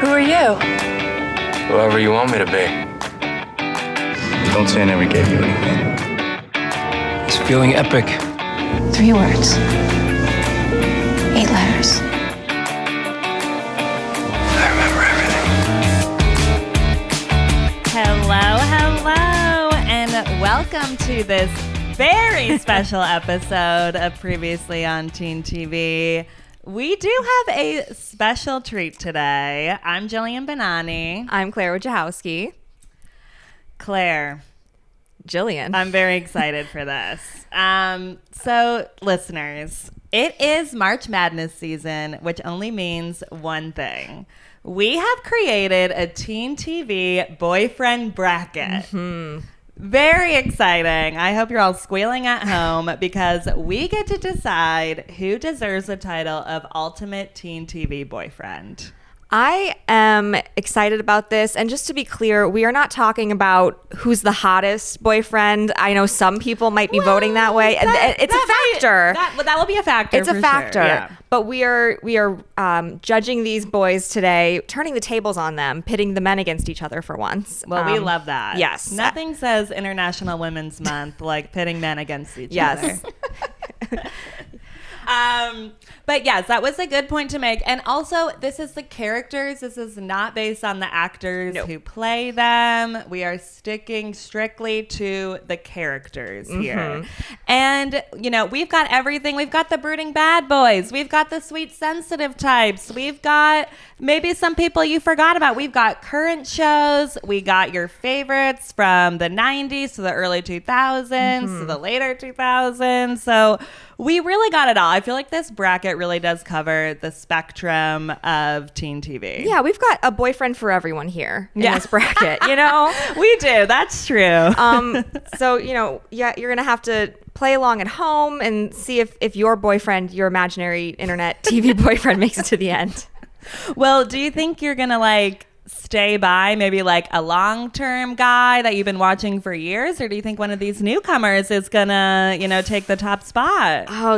Who are you? Whoever you want me to be. Don't say I never gave you anything. It's feeling epic. 3 words. 8 letters. I remember everything. Hello, and welcome to this very special episode of Previously on Teen TV. We do have a special treat today. I'm Jillian Benani. I'm Claire Wojciechowski. Claire. Jillian. I'm very excited for this. So, listeners, it is March Madness season, which only means one thing. We have created a Teen TV boyfriend bracket. Mm-hmm. Very exciting. I hope you're all squealing at home because we get to decide who deserves the title of Ultimate Teen TV Boyfriend. I am excited about this. And just to be clear, we are not talking about who's the hottest boyfriend. I know some people might be voting that way. It's a factor. That will be a factor. It's a factor. Sure. Yeah. But we are judging these boys today, turning the tables on them, pitting the men against each other for once. Well, we love that. Yes. Nothing says International Women's Month like pitting men against each other. But yes, that was a good point to make. And also, this is the characters. This is not based on the actors who play them. We are sticking strictly to the characters here. And, you know, we've got everything. We've got the brooding bad boys. We've got the sweet sensitive types. We've got maybe some people you forgot about. We've got current shows. We got your favorites from the 90s to the early 2000s to the later 2000s. So we really got it all. I feel like this bracket really does cover the spectrum of teen TV. Yeah, we've got a boyfriend for everyone here in this bracket, you know? We do. That's true. So, you know, yeah, you're going to have to play along at home and see if your boyfriend, your imaginary internet TV boyfriend makes it to the end. Well, do you think you're going to stay by maybe a long-term guy that you've been watching for years, or do you think one of these newcomers is gonna take the top spot? Oh,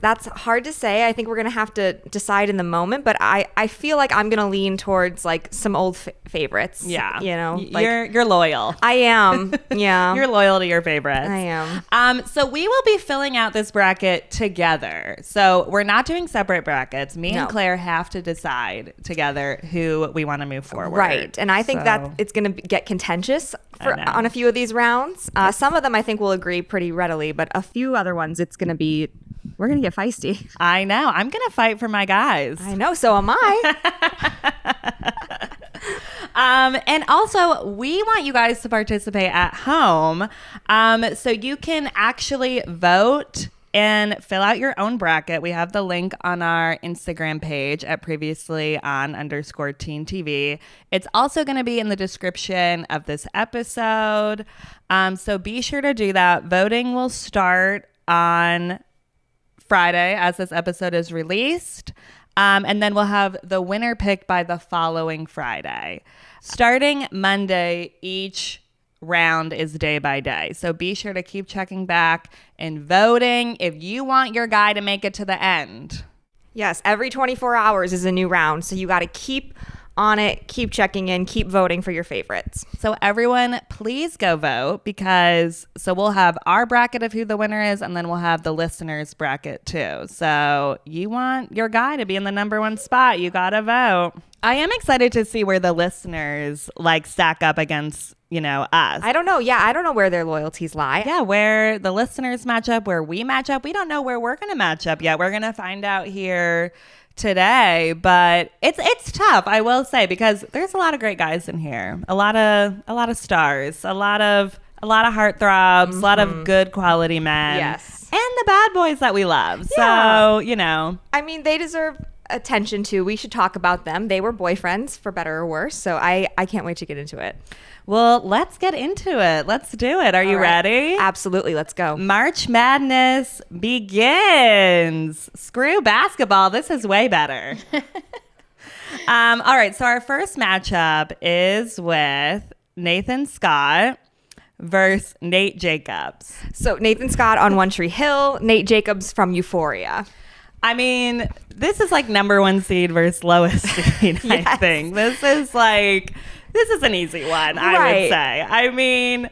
that's hard to say. I think we're gonna have to decide in the moment, but I feel like I'm gonna lean towards some old favorites. Yeah, you're loyal. I am. Yeah. You're loyal to your favorites. I am. So we will be filling out this bracket together, so we're not doing separate brackets. Me and Claire have to decide together who we want to move forward. Right. And I think that it's going to get contentious on a few of these rounds. Some of them I think will agree pretty readily, but a few other ones we're going to get feisty. I know. I'm going to fight for my guys. I know. So am I. And also, we want you guys to participate at home. So you can actually vote and fill out your own bracket. We have the link on our Instagram page at previously_teen TV. It's also going to be in the description of this episode. So be sure to do that. Voting will start on Friday as this episode is released. And then we'll have the winner picked by the following Friday. Starting Monday, each round is day by day. So be sure to keep checking back and voting if you want your guy to make it to the end. Yes, every 24 hours is a new round. So you got to keep on it, keep checking in, keep voting for your favorites. So everyone, please go vote so we'll have our bracket of who the winner is, and then we'll have the listeners' bracket too. So you want your guy to be in the number one spot, you got to vote. I am excited to see where the listeners stack up against us. I don't know. Yeah, I don't know where their loyalties lie. Yeah, where the listeners match up, where we match up. We don't know where we're going to match up yet. We're going to find out here today, but it's tough, I will say, because there's a lot of great guys in here. A lot of stars, a lot of heartthrobs, a lot of good quality men. Yes. And the bad boys that we love. Yeah. So, I mean, they deserve attention too. We should talk about them. They were boyfriends, for better or worse. So I can't wait to get into it. Well, let's get into it. Let's do it. Are you ready? Absolutely. Let's go. March Madness begins. Screw basketball. This is way better. All right. So our first matchup is with Nathan Scott versus Nate Jacobs. So Nathan Scott on One Tree Hill, Nate Jacobs from Euphoria. I mean, this is like number one seed versus lowest seed, I think. This is an easy one, I would say. I mean,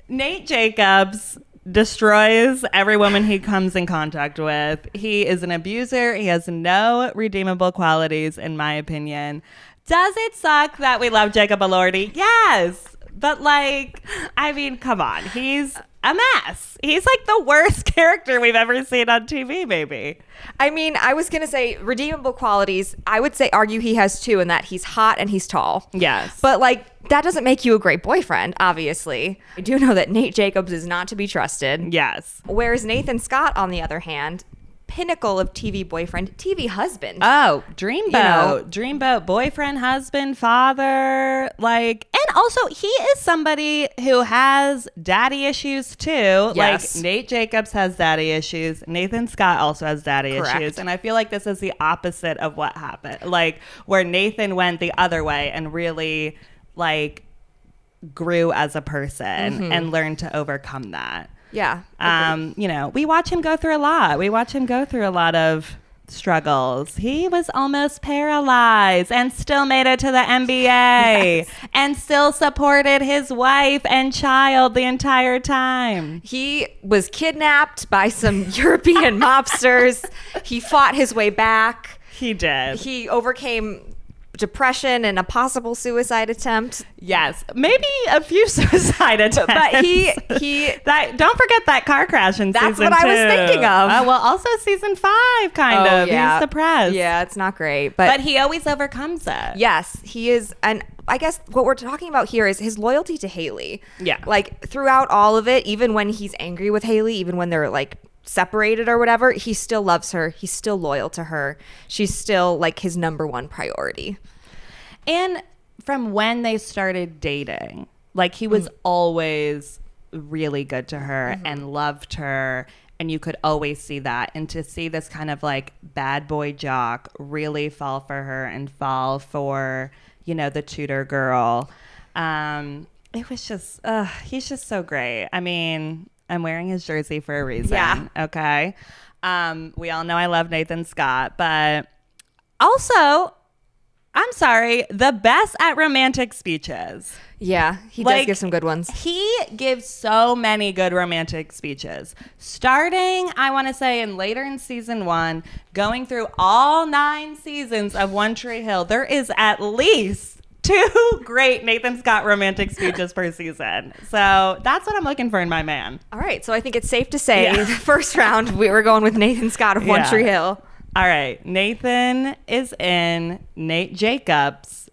Nate Jacobs destroys every woman he comes in contact with. He is an abuser. He has no redeemable qualities, in my opinion. Does it suck that we love Jacob Elordi? Yes. But like, I mean, come on. He's a mess. He's like the worst character we've ever seen on TV, maybe. I mean, I was going to say redeemable qualities. I would say argue he has two in that he's hot and he's tall. Yes. But like, that doesn't make you a great boyfriend, obviously. I do know that Nate Jacobs is not to be trusted. Yes. Whereas Nathan Scott, on the other hand, pinnacle of TV boyfriend, TV husband. Oh, dreamboat. Dreamboat boyfriend, husband, father. Like, and also he is somebody who has daddy issues too. Yes. Like Nate Jacobs has daddy issues. Nathan Scott also has daddy issues. And I feel like this is the opposite of what happened. Like where Nathan went the other way and really like grew as a person and learned to overcome that. Yeah. You know, we watch him go through a lot. We watch him go through a lot of struggles. He was almost paralyzed and still made it to the NBA and still supported his wife and child the entire time. He was kidnapped by some European mobsters. He fought his way back. He did. He overcame depression and a possible suicide attempt. Yes, maybe a few suicide attempts. But he don't forget that car crash in that's season 2. what I was thinking of. Well, also season 5, kind of. Yeah. He's depressed. Yeah, it's not great. But he always overcomes it. Yes, he is. And I guess what we're talking about here is his loyalty to Haley. Yeah. Like throughout all of it, even when he's angry with Haley, even when they're like separated or whatever, he still loves her. He's still loyal to her. She's still like his number one priority. And from when they started dating, like he was always really good to her and loved her. And you could always see that. And to see this kind of like bad boy jock really fall for her and fall for, you know, the tutor girl. It was just, he's just so great. I mean, I'm wearing his jersey for a reason. Yeah. Okay. We all know I love Nathan Scott, but also, I'm sorry, the best at romantic speeches. Yeah, he Like, does give some good ones. He gives so many good romantic speeches. Starting, I want to say, later in season 1, going through all 9 seasons of One Tree Hill, there is at least 2 great Nathan Scott romantic speeches per season. So that's what I'm looking for in my man. All right, so I think it's safe to say the first round we were going with Nathan Scott of One Tree Hill. All right, Nathan is in. Nate Jacobs,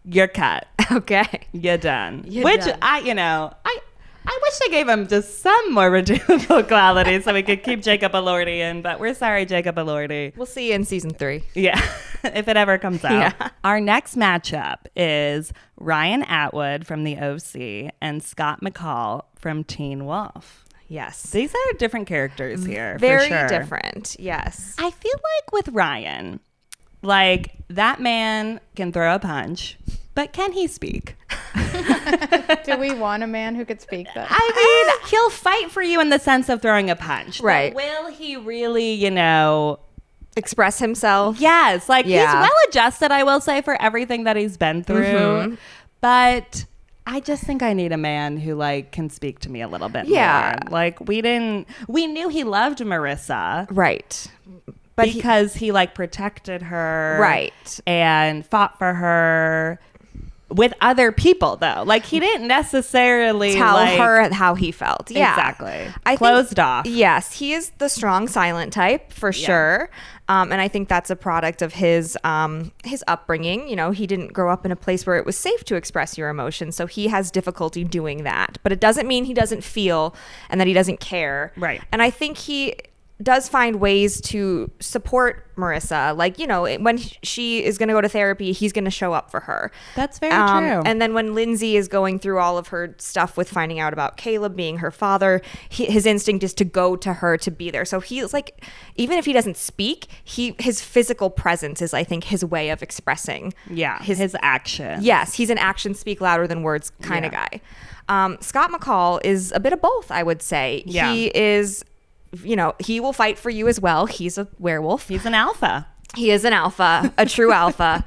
you're cut. Okay. You're done. You're Which done. I wish they gave him just some more redeemable qualities so we could keep Jacob Elordi in, but we're sorry, Jacob Elordi. We'll see you in season 3. Yeah, if it ever comes out. Yeah. Our next matchup is Ryan Atwood from The OC and Scott McCall from Teen Wolf. Yes. These are different characters here, Very for sure. different. Yes. I feel like with Ryan, like that man can throw a punch, but can he speak? Do we want a man who could speak that? I mean, he'll fight for you in the sense of throwing a punch. Right. But will he really, you know... Express himself. Yes. Like, Yeah. he's well adjusted, I will say, for everything that he's been through. But I just think I need a man who, like, can speak to me a little bit Yeah. more. Like, we knew he loved Marissa. Right. But Because he like protected her. Right. And fought for her. With other people, though. Like, he didn't necessarily tell like, her how he felt. Yeah. Exactly. Closed off. Yes, he is the strong silent type for sure. And I think that's a product of his upbringing. You know, he didn't grow up in a place where it was safe to express your emotions, so he has difficulty doing that. But it doesn't mean he doesn't feel and that he doesn't care. Right. And I think he does find ways to support Marissa. Like, you know, when she is going to go to therapy, he's going to show up for her. That's very true. And then when Lindsay is going through all of her stuff with finding out about Caleb being her father, his instinct is to go to her to be there. So he's like, even if he doesn't speak, his physical presence is, I think, his way of expressing. Yeah. His action. Yes, he's an actions speak louder than words kind of guy. Scott McCall is a bit of both, I would say. Yeah. He is you know, he will fight for you as well. He's a werewolf. He's an alpha. He is an alpha, a true alpha.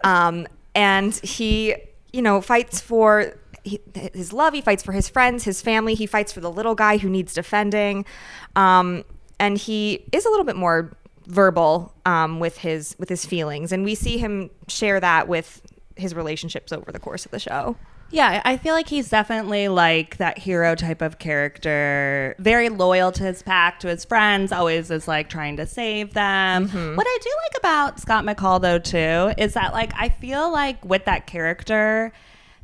And he, you know, fights for his love. He fights for his friends, his family. He fights for the little guy who needs defending. And he is a little bit more verbal with his feelings. And we see him share that with his relationships over the course of the show. Yeah, I feel like he's definitely like that hero type of character, very loyal to his pack, to his friends, always is like trying to save them. What I do like about Scott McCall though too is that like I feel like with that character,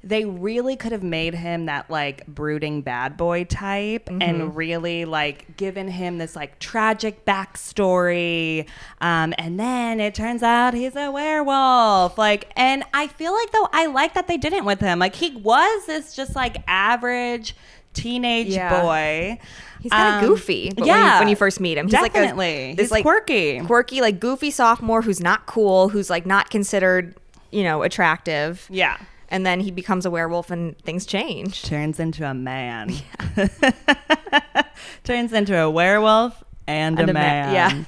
they really could have made him that like brooding bad boy type and really like given him this like tragic backstory. And then it turns out he's a werewolf. Like, and I feel like though I like that they didn't with him. Like he was this just like average teenage boy. He's kind of goofy when you first meet him. He's definitely. Like this he's like quirky, like goofy sophomore who's not cool, who's like not considered, you know, attractive. Yeah. And then he becomes a werewolf and things change. Turns into a man. Turns into a werewolf and a man.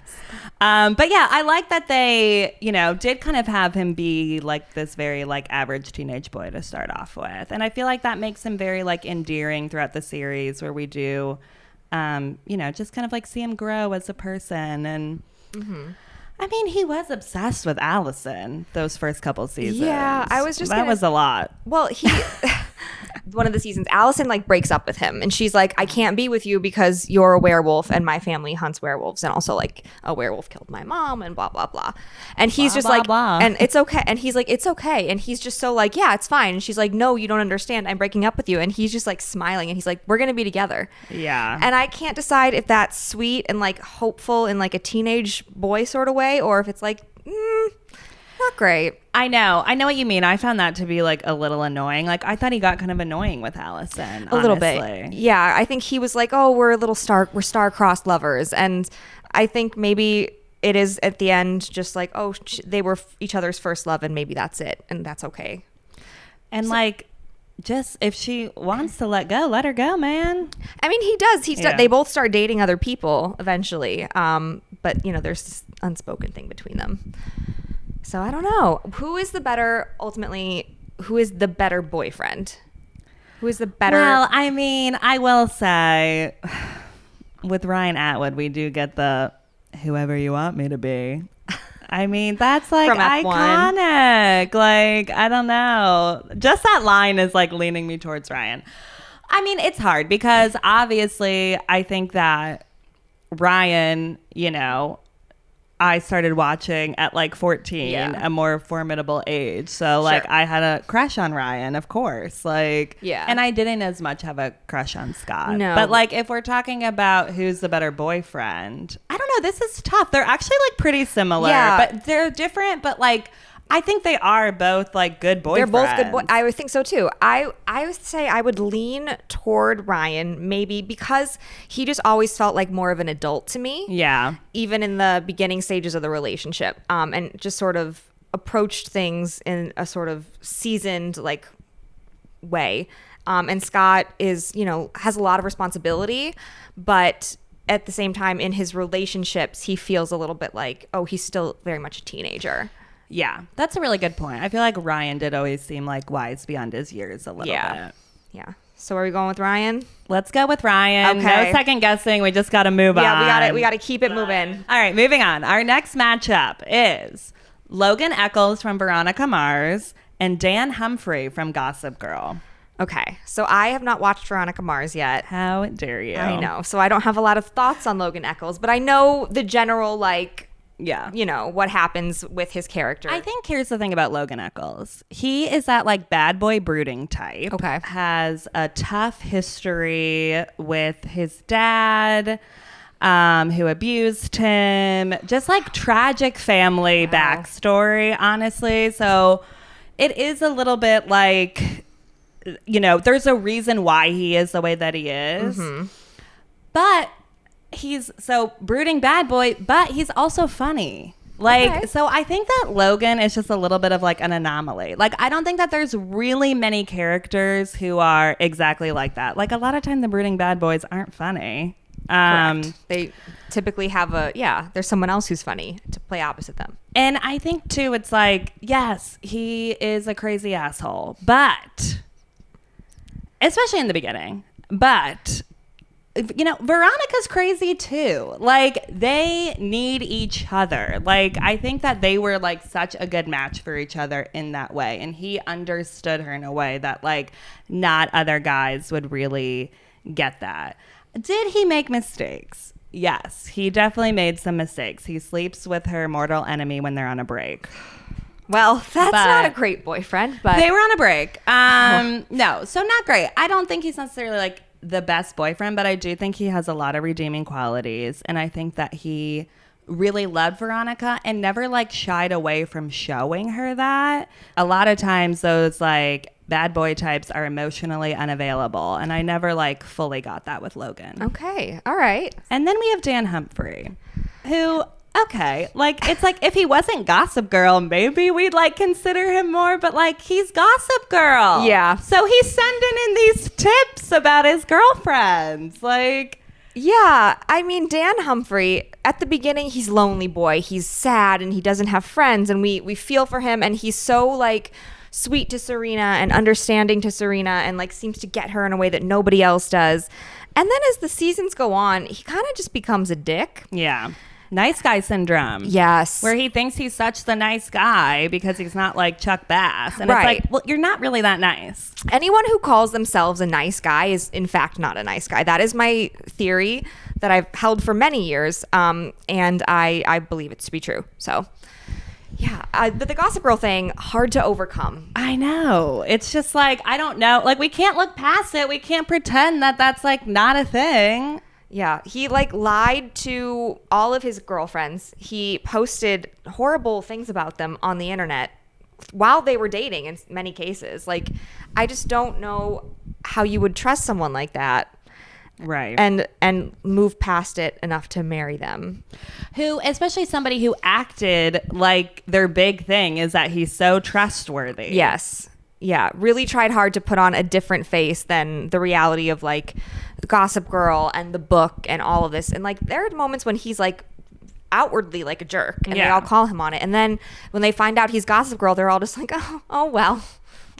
Yeah. But yeah, I like that they, you know, did kind of have him be like this very like average teenage boy to start off with. And I feel like that makes him very like endearing throughout the series where we do, you know, just kind of like see him grow as a person. And I mean, he was obsessed with Allison those first couple seasons. Yeah, I was just that was a lot. Well, he one of the seasons, Allison like breaks up with him, and she's like, "I can't be with you because you're a werewolf, and my family hunts werewolves, and also like a werewolf killed my mom, and blah blah blah." And he's just like, and it's okay, and he's like, "It's okay," and he's just so like, "Yeah, it's fine." And she's like, "No, you don't understand. I'm breaking up with you," and he's just like smiling, and he's like, "We're gonna be together." Yeah. And I can't decide if that's sweet and like hopeful in like a teenage boy sort of way, or if it's like, not great. I know what you mean. I found that to be like a little annoying. Like I thought he got kind of annoying with Allison. A little bit. Yeah, I think he was like, "Oh, we're star-crossed lovers," and I think maybe it is at the end just like, "Oh, they were each other's first love, and maybe that's it, and that's okay." And like, just if she wants to let go, let her go, man. I mean, he does. They both start dating other people eventually, but you know, there's this unspoken thing between them. So I don't know. Who is the better boyfriend? Who is the better? Well, I mean, I will say with Ryan Atwood, we do get the whoever you want me to be. I mean, that's like iconic. Like, I don't know. Just that line is like leaning me towards Ryan. I mean, it's hard because obviously I think that Ryan, you know, I started watching at like 14, a more formidable age. So like I had a crush on Ryan, of course. Like, and I didn't as much have a crush on Scott. No. But like if we're talking about who's the better boyfriend, I don't know. This is tough. They're actually like pretty similar, but they're different. But like, I think they are both like good boyfriends. They're both good boys. I would think so too. I would say I would lean toward Ryan maybe because he just always felt like more of an adult to me. Yeah. Even in the beginning stages of the relationship, and just sort of approached things in a sort of seasoned like way. And Scott is, you know, has a lot of responsibility, but at the same time in his relationships, he feels a little bit like, oh, he's still very much a teenager. Yeah, that's a really good point. I feel like Ryan did always seem like wise beyond his years a little bit. Yeah. So are we going with Ryan? Let's go with Ryan. Okay. No second guessing. We just got to move on. Yeah, we got to keep it moving. All right, moving on. Our next matchup is Logan Echolls from Veronica Mars and Dan Humphrey from Gossip Girl. Okay, so I have not watched Veronica Mars yet. How dare you? I know. So I don't have a lot of thoughts on Logan Echolls, but I know the general like, you know, what happens with his character. I think here's the thing about Logan Echolls. He is that like bad boy brooding type. Okay. Has a tough history with his dad, who abused him. Just like tragic family backstory, honestly. So it is a little bit like, you know, there's a reason why he is the way that he is. But he's so brooding bad boy, but he's also funny. Like, so I think that Logan is just a little bit of like an anomaly. Like, I don't think that there's really many characters who are exactly like that. Like, a lot of time the brooding bad boys aren't funny. Correct. They typically have there's someone else who's funny to play opposite them. And I think too, it's like, yes, he is a crazy asshole, but especially in the beginning, but you know, Veronica's crazy too. Like, they need each other. Like, I think that they were like such a good match for each other in that way. And he understood her in a way that like not other guys would really get that. Did he make mistakes? Yes, he definitely made some mistakes. He sleeps with her mortal enemy when they're on a break. Well, that's not a great boyfriend, but they were on a break. No, so not great. I don't think he's necessarily like the best boyfriend, but I do think he has a lot of redeeming qualities. And I think that he really loved Veronica and never like shied away from showing her that. A lot of times those like bad boy types are emotionally unavailable. And I never like fully got that with Logan. Okay. All right. And then we have Dan Humphrey, who, okay, like it's like if he wasn't Gossip Girl, maybe we'd like consider him more, but like he's Gossip Girl. Yeah. So he's sending in these tips about his girlfriends. Like, yeah, I mean, Dan Humphrey, at the beginning, he's lonely boy. He's sad and he doesn't have friends, and we feel for him, and he's so like sweet to Serena and understanding to Serena and like seems to get her in a way that nobody else does. And then as the seasons go on, he kind of just becomes a dick. yeah. Nice guy syndrome. Yes. Where he thinks he's such the nice guy because he's not like Chuck Bass. And Right. it's like, well, you're not really that nice. Anyone who calls themselves a nice guy is in fact not a nice guy. That is my theory that I've held for many years, and I believe it to be true. So yeah, but the Gossip Girl thing, hard to overcome. I know. It's just like, I don't know. Like, we can't look past it. We can't pretend that that's like not a thing. Yeah, he like lied to all of his girlfriends. He posted horrible things about them on the internet while they were dating in many cases. Like, I just don't know how you would trust someone like that. Right. And move past it enough to marry them. Who, especially somebody who acted like their big thing is that he's so trustworthy. Yes. Yeah, really tried hard to put on a different face than the reality of like Gossip Girl and the book and all of this. And like there are moments when he's like outwardly like a jerk and they all call him on it. And then when they find out he's Gossip Girl, they're all just like, oh well.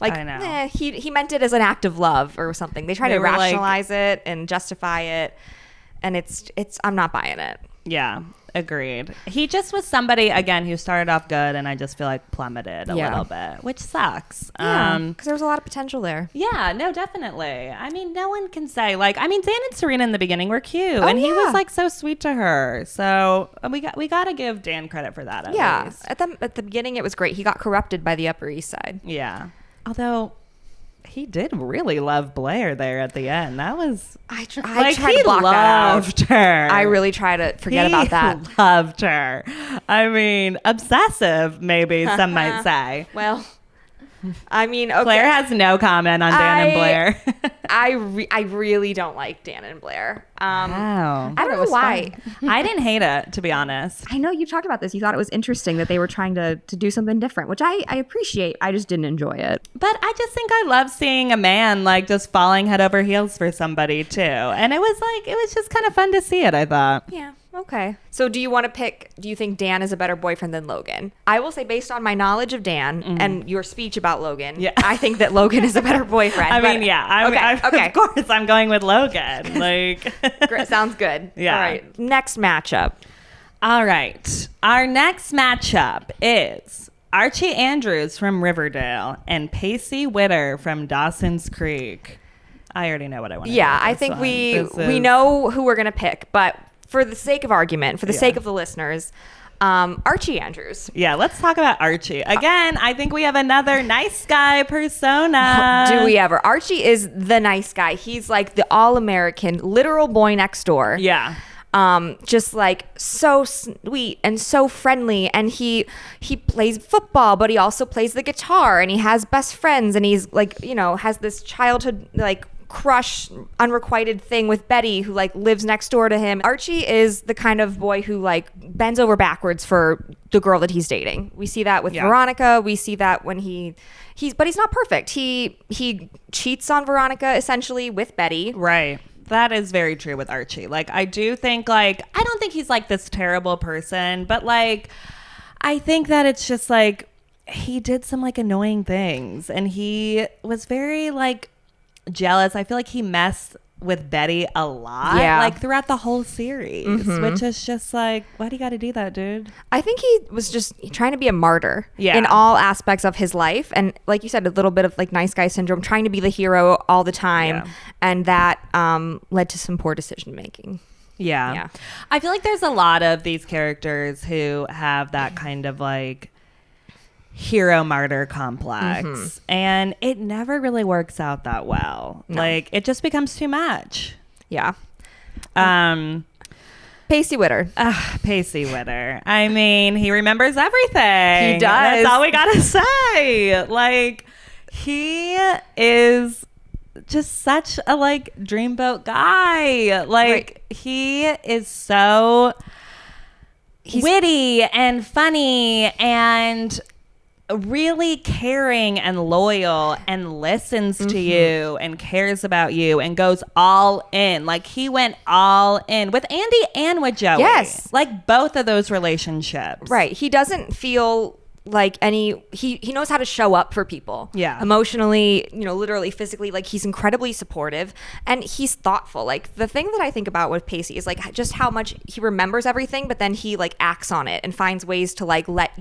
Like, I know. He meant it as an act of love or something. They try to rationalize it and justify it. And it's I'm not buying it. Yeah, agreed. He just was somebody, again, who started off good and I just feel like plummeted a little bit, which sucks. Yeah, because there was a lot of potential there. Yeah, no, definitely. I mean, no one can say, like, I mean, Dan and Serena in the beginning were cute and he was like so sweet to her. So we got to give Dan credit for that at least. At the beginning it was great. He got corrupted by the Upper East Side. Yeah. Although he did really love Blair there at the end. That was I like, tried he to block that out. loved her. I really try to forget about that. Loved her. I mean, obsessive, maybe some might say. Well, I mean, okay. Claire has no comment on Dan and Blair. I really don't like Dan and Blair. Wow. I don't know why. I didn't hate it, to be honest. I know you talked about this. You thought it was interesting that they were trying to do something different, which I appreciate. I just didn't enjoy it. But I just think I love seeing a man like just falling head over heels for somebody too. And it was just kind of fun to see it, I thought. Yeah. Okay. So do you think Dan is a better boyfriend than Logan? I will say based on my knowledge of Dan and your speech about Logan, I think that Logan is a better boyfriend. I mean, yeah. Okay. Of course, I'm going with Logan. Like, Great. Sounds good. Yeah. All right. Next matchup. All right. Our next matchup is Archie Andrews from Riverdale and Pacey Witter from Dawson's Creek. I already know what I want to do. Yeah, I think we know who we're going to pick, but for the sake of argument, for the sake of the listeners, Archie Andrews. Yeah, let's talk about Archie. Again, I think we have another nice guy persona. Do we ever? Archie is the nice guy. He's like the all-American, literal boy next door. Yeah. Just like so sweet and so friendly, and he plays football, but he also plays the guitar, and he has best friends, and he's like, you know, has this childhood like crush, unrequited thing with Betty, who like lives next door to him. Archie is the kind of boy who like bends over backwards for the girl that he's dating. We see that with Veronica. We see that when but he's not perfect. He cheats on Veronica essentially with Betty. Right. that is very true with Archie. Like, I do think, like, I don't think he's like this terrible person, but like, I think that it's just like he did some like annoying things, and he was very like jealous. I feel like he messed with Betty a lot, like throughout the whole series, which is just like, why do you got to do that, dude? I think he was just trying to be a martyr in all aspects of his life. And like you said, a little bit of like nice guy syndrome, trying to be the hero all the time. And that led to some poor decision making. Yeah. I feel like there's a lot of these characters who have that kind of like hero martyr complex, and it never really works out that well. Like, it just becomes too much. Pacey Witter. Pacey Witter. I mean, he remembers everything. He does. That's all we gotta say. Like, he is just such a like dreamboat guy. Like, he is so witty and funny and really caring and loyal and listens to you and cares about you and goes all in. Like, he went all in with Andy and with Joey. Yes. Like, both of those relationships. Right. He doesn't feel like he knows how to show up for people. Yeah. Emotionally, you know, literally, physically. Like, he's incredibly supportive and he's thoughtful. Like, the thing that I think about with Pacey is like just how much he remembers everything, but then he like acts on it and finds ways to like let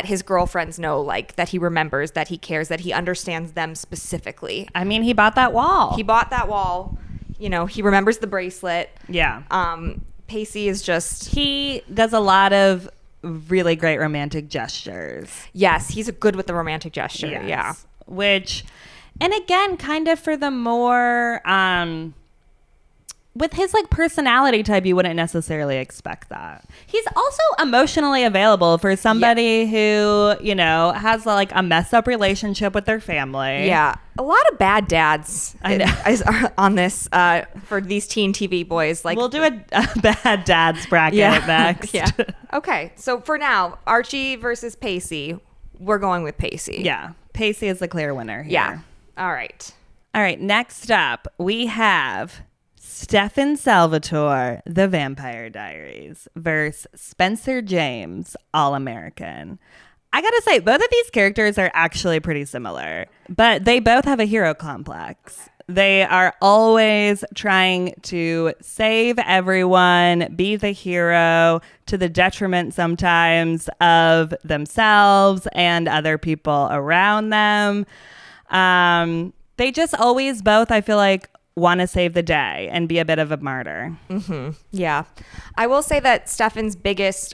his girlfriends know like that he remembers, that he cares, that he understands them specifically. I mean, he bought that wall. You know, he remembers the bracelet. Pacey is just, he does a lot of really great romantic gestures. Yes, he's good with the romantic gesture. Yes. Yeah. Which, and again, kind of for the more with his like personality type, you wouldn't necessarily expect that. He's also emotionally available for somebody who, you know, has like a messed up relationship with their family. Yeah. A lot of bad dads are on this for these teen TV boys. Like, we'll do a bad dads bracket next. Okay. So for now, Archie versus Pacey, we're going with Pacey. Yeah. Pacey is the clear winner here. Yeah. All right. Next up, we have Stefan Salvatore, The Vampire Diaries, versus Spencer James, All American. I gotta say, both of these characters are actually pretty similar, but they both have a hero complex. They are always trying to save everyone, be the hero, to the detriment sometimes of themselves and other people around them. They just always both, I feel like, want to save the day and be a bit of a martyr. Yeah. I will say that Stefan's biggest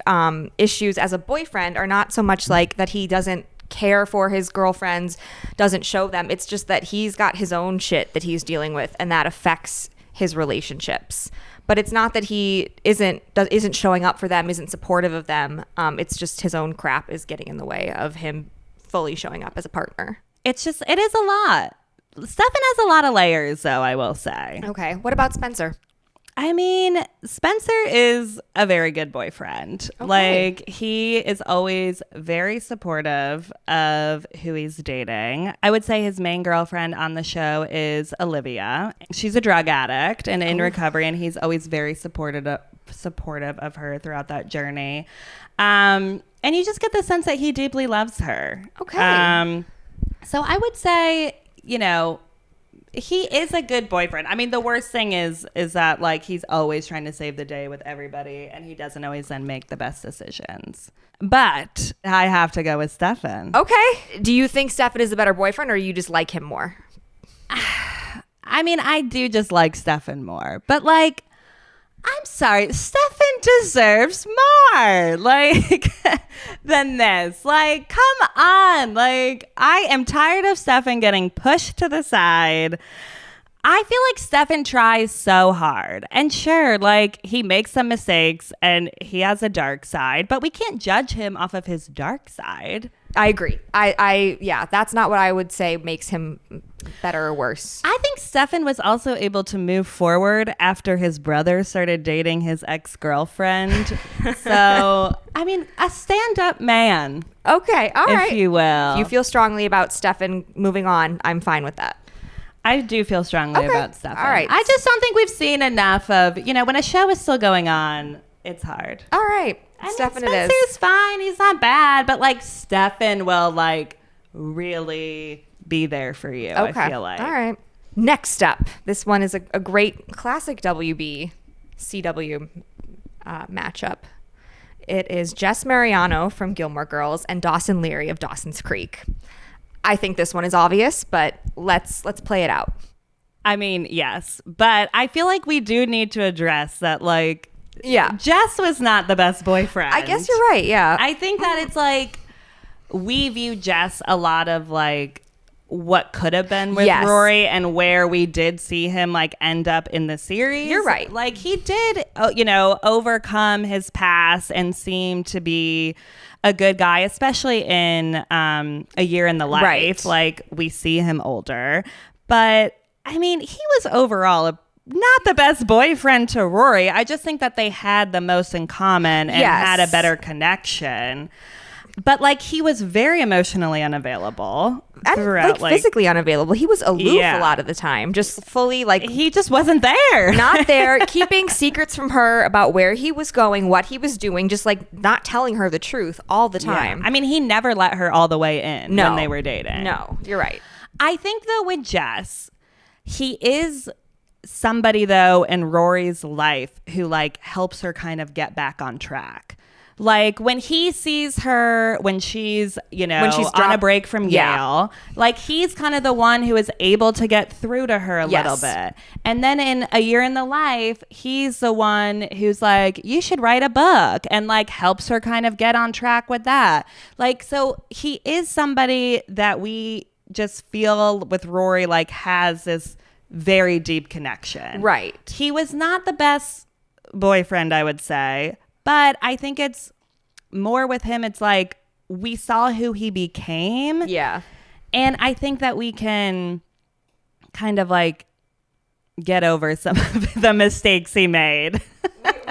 issues as a boyfriend are not so much like that he doesn't care for his girlfriends, doesn't show them. It's just that he's got his own shit that he's dealing with, and that affects his relationships. But it's not that he isn't showing up for them, isn't supportive of them. It's just his own crap is getting in the way of him fully showing up as a partner. It is a lot. Stefan has a lot of layers, though, I will say. Okay. What about Spencer? I mean, Spencer is a very good boyfriend. Okay. Like, he is always very supportive of who he's dating. I would say his main girlfriend on the show is Olivia. She's a drug addict and in recovery, and he's always very supportive of her throughout that journey. And you just get the sense that he deeply loves her. Okay. So I would say, you know, he is a good boyfriend. I mean, the worst thing is that like he's always trying to save the day with everybody, and he doesn't always then make the best decisions. But I have to go with Stefan. Okay. Do you think Stefan is a better boyfriend, or you just like him more? I mean, I do just like Stefan more, but like, I'm sorry, Stefan deserves more, like, than this. Like, come on. Like, I am tired of Stefan getting pushed to the side. I feel like Stefan tries so hard. And sure, like, he makes some mistakes and he has a dark side, but we can't judge him off of his dark side. I agree. Yeah, that's not what I would say makes him better or worse. I think Stefan was also able to move forward after his brother started dating his ex-girlfriend. So, I mean, a stand-up man. Okay, all right. If you will. If you feel strongly about Stefan moving on, I'm fine with that. I do feel strongly about Stefan. All right. I just don't think we've seen enough of, when a show is still going on, it's hard. All right. I mean, Stefan it Spencer's is. fine. He's not bad. But, like, Stefan will, like, really be there for you, I feel like. All right. Next up, this one is a great classic WB CW matchup. It is Jess Mariano from Gilmore Girls and Dawson Leary of Dawson's Creek. I think this one is obvious, but let's play it out. I mean, yes. But I feel like we do need to address that, like, Yeah. Jess was not the best boyfriend. I guess you're right. Yeah. I think that it's like we view Jess a lot of like what could have been with Yes. Rory and where we did see him like end up in the series. You're right. Like he did, overcome his past and seem to be a good guy, especially in A Year in the Life. Right. Like we see him older. But I mean, he was overall not the best boyfriend to Rory. I just think that they had the most in common and Yes. had a better connection. But like he was very emotionally unavailable And throughout. like physically unavailable. He was aloof Yeah. a lot of the time, just fully like he just wasn't there. not there, keeping secrets from her about where he was going, what he was doing, just like not telling her the truth all the Yeah. time. I mean, he never let her all the way in No. when they were dating. No, you're right. I think though with Jess, he is somebody though in Rory's life who like helps her kind of get back on track. Like when he sees her when she's, on a dropped- break from Yeah. Yale, like he's kind of the one who is able to get through to her a Yes. little bit. And then in A Year in the Life, he's the one who's like, you should write a book and like helps her kind of get on track with that. Like, so he is somebody that we just feel with Rory like has this very deep connection. Right. He was not the best boyfriend, I would say, but I think it's more with him. It's like we saw who he became. Yeah. And I think that we can kind of like get over some of the mistakes he made.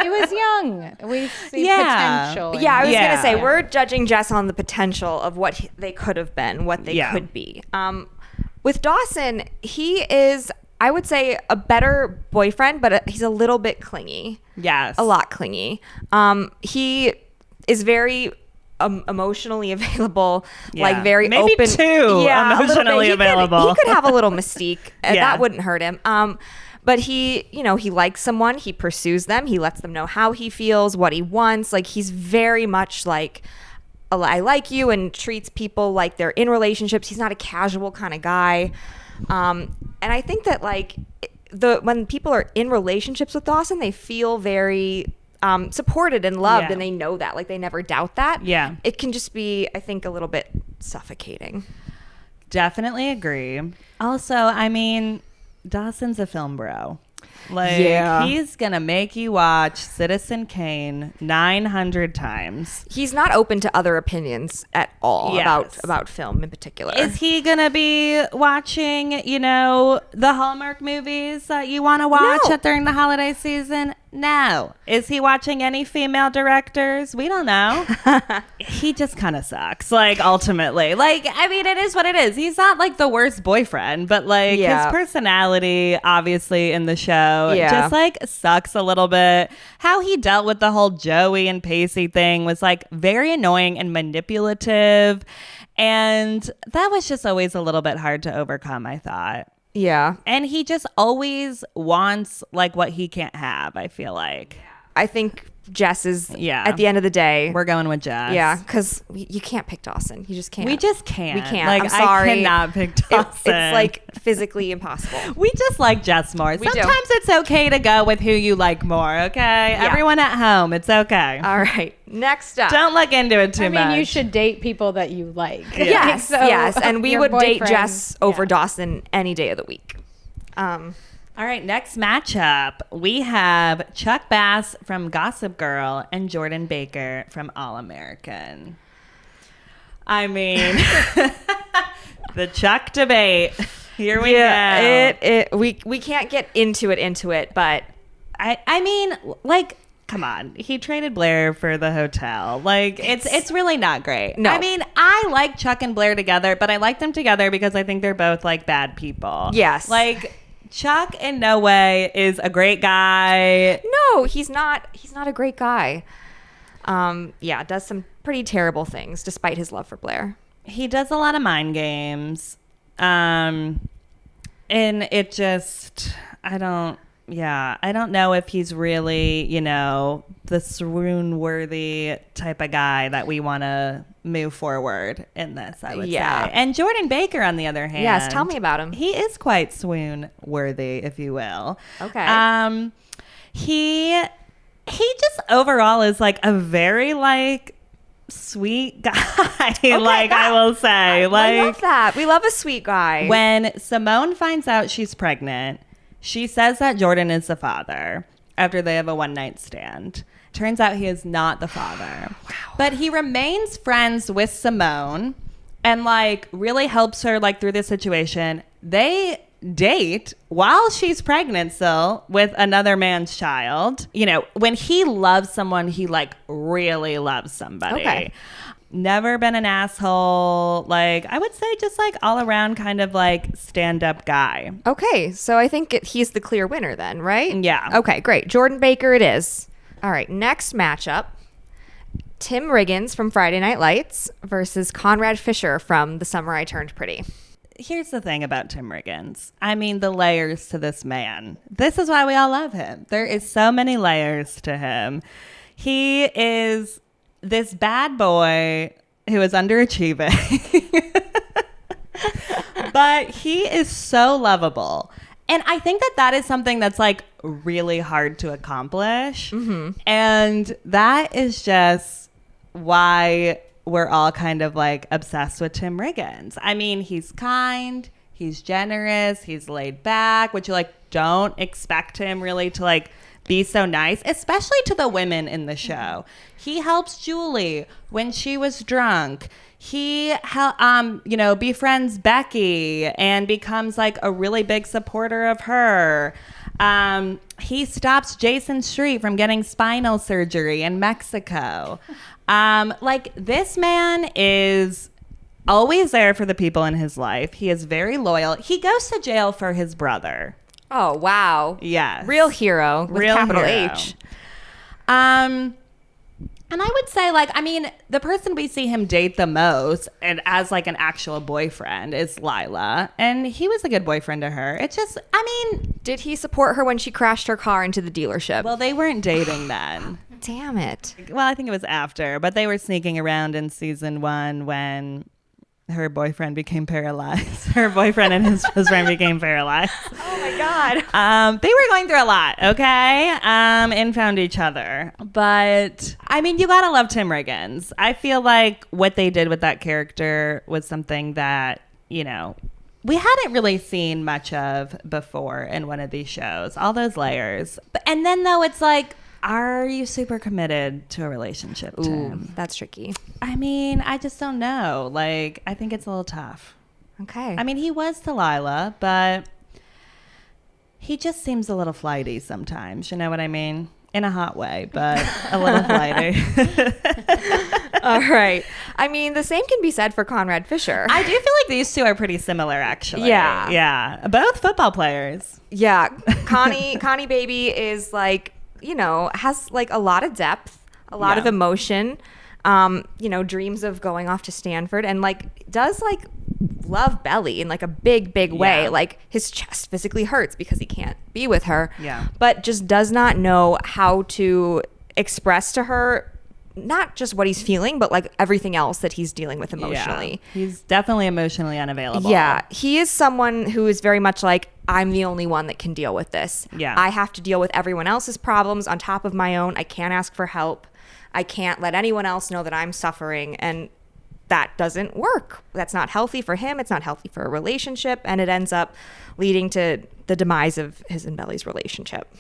He was young. We see Yeah. potential. in Yeah, I was him. gonna say Yeah. we're judging Jess on the potential of what they could have been, what they Yeah. could be. With Dawson, he is, I would say, a better boyfriend, but he's a little bit clingy. Yes. A lot clingy. He is very emotionally available, Yeah. like very Maybe open. too a little bit. emotionally He available. He could have a little mystique. And Yeah. that wouldn't hurt him. But he, he likes someone. He pursues them. He lets them know how he feels, what he wants. Like he's very much like, I like you, and treats people like they're in relationships. He's not a casual kind of guy. And I think that like when people are in relationships with Dawson, they feel very supported and loved, Yeah. and they know that, like they never doubt that. Yeah. It can just be, I think, a little bit suffocating. Definitely agree. Also, I mean, Dawson's a film bro. Like, Yeah. he's going to make you watch Citizen Kane 900 times. He's not open to other opinions at all Yes. about film in particular. Is he going to be watching, the Hallmark movies that you want to watch No. during the holiday season? No. Is he watching any female directors? We don't know. He just kind of sucks, like, ultimately. Like, I mean, it is what it is. He's not, like, the worst boyfriend, but, like, Yeah. his personality, obviously, in the show, Yeah. just, like, sucks a little bit. How he dealt with the whole Joey and Pacey thing was, like, very annoying and manipulative. And that was just always a little bit hard to overcome, I thought. Yeah. And he just always wants like what he can't have, I feel like. I think Jess is, Yeah. at the end of the day, We're going with Jess. yeah, because you can't pick Dawson. You just can't. We just can't. We can't. Like, I'm sorry. I cannot pick Dawson. It's like physically impossible. we just like Jess more. do. Sometimes it's okay to go with who you like more, okay? Everyone at home, it's okay. All right. Next up. Don't look into it too I much. mean, you should date people that you like. Yes, So, yes. And we your would date boyfriend- Jess over yeah. Dawson any day of the week. All right, next matchup, we have Chuck Bass from Gossip Girl and Jordan Baker from All American. I mean, the Chuck debate. Here we go. We can't get into it, but I mean, like, come on. He traded Blair for the hotel. Like, it's really not great. No. I mean, I like Chuck and Blair together, but I like them together because I think they're both, like, bad people. Yes. Like, Chuck in no way is a great guy. No, he's not a great guy. Does some pretty terrible things despite his love for Blair. He does a lot of mind games. And it just, I don't know if he's really, the swoon-worthy type of guy that we want to move forward in this, I would say. And Jordan Baker, on the other hand. Yes, tell me about him. He is quite swoon-worthy, if you will. Okay. He just overall is, like, a very, like, sweet guy. Like, I will say. Like, I love that. We love a sweet guy. When Simone finds out she's pregnant, she says that Jordan is the father after they have a one-night stand. Turns out he is not the father. Wow. But he remains friends with Simone and, like, really helps her, like, through this situation. They date while she's pregnant still with another man's child. When he loves someone, he, like, really loves somebody. Okay. Never been an asshole. Like, I would say just, like, all around kind of, like, stand-up guy. Okay, so I think he's the clear winner then, right? Yeah. Okay, great. Jordan Baker it is. All right, next matchup. Tim Riggins from Friday Night Lights versus Conrad Fisher from The Summer I Turned Pretty. Here's the thing about Tim Riggins. I mean, the layers to this man. This is why we all love him. There is so many layers to him. He is this bad boy who is underachieving. But he is so lovable. And I think that is something that's, like, really hard to accomplish. Mm-hmm. And that is just why we're all kind of, like, obsessed with Tim Riggins. I mean, he's kind, he's generous, he's laid back, which you, like, don't expect him really to, like, be so nice, especially to the women in the show. He helps Julie when she was drunk. He, befriends Becky and becomes, like, a really big supporter of her. He stops Jason Street from getting spinal surgery in Mexico. Like, this man is always there for the people in his life. He is very loyal. He goes to jail for his brother. Oh, wow. Yes. Real hero with Real capital hero. H. And I would say, like, I mean, the person we see him date the most and as, like, an actual boyfriend is Lila. And he was a good boyfriend to her. It's just, I mean... Did he support her when she crashed her car into the dealership? Well, they weren't dating then. Damn it. Well, I think it was after. But they were sneaking around in season 1 when her boyfriend became paralyzed. Her boyfriend and his best friend became paralyzed. Oh, my God. They were going through a lot, okay? And found each other. But, I mean, you gotta love Tim Riggins. I feel like what they did with that character was something that, we hadn't really seen much of before in one of these shows. All those layers. And then, though, it's like, are you super committed to a relationship, Tim? Ooh, that's tricky. I mean, I just don't know. Like, I think it's a little tough. Okay. I mean, he was Delilah, but he just seems a little flighty sometimes. You know what I mean? In a hot way, but a little flighty. All right. I mean, the same can be said for Conrad Fisher. I do feel like these two are pretty similar, actually. Yeah. Yeah. Both football players. Yeah. Connie Baby is, like, has, like, a lot of depth, a lot of emotion, dreams of going off to Stanford, and, like, does, like, love Belly in, like, a big way. Like, his chest physically hurts because he can't be with her. Yeah. But just does not know how to express to her not just what he's feeling, but, like, everything else that he's dealing with emotionally. Yeah. He's definitely emotionally unavailable. Yeah. He is someone who is very much like, I'm the only one that can deal with this. Yeah. I have to deal with everyone else's problems on top of my own. I can't ask for help. I can't let anyone else know that I'm suffering. And that doesn't work. That's not healthy for him. It's not healthy for a relationship. And it ends up leading to the demise of his and Belly's relationship.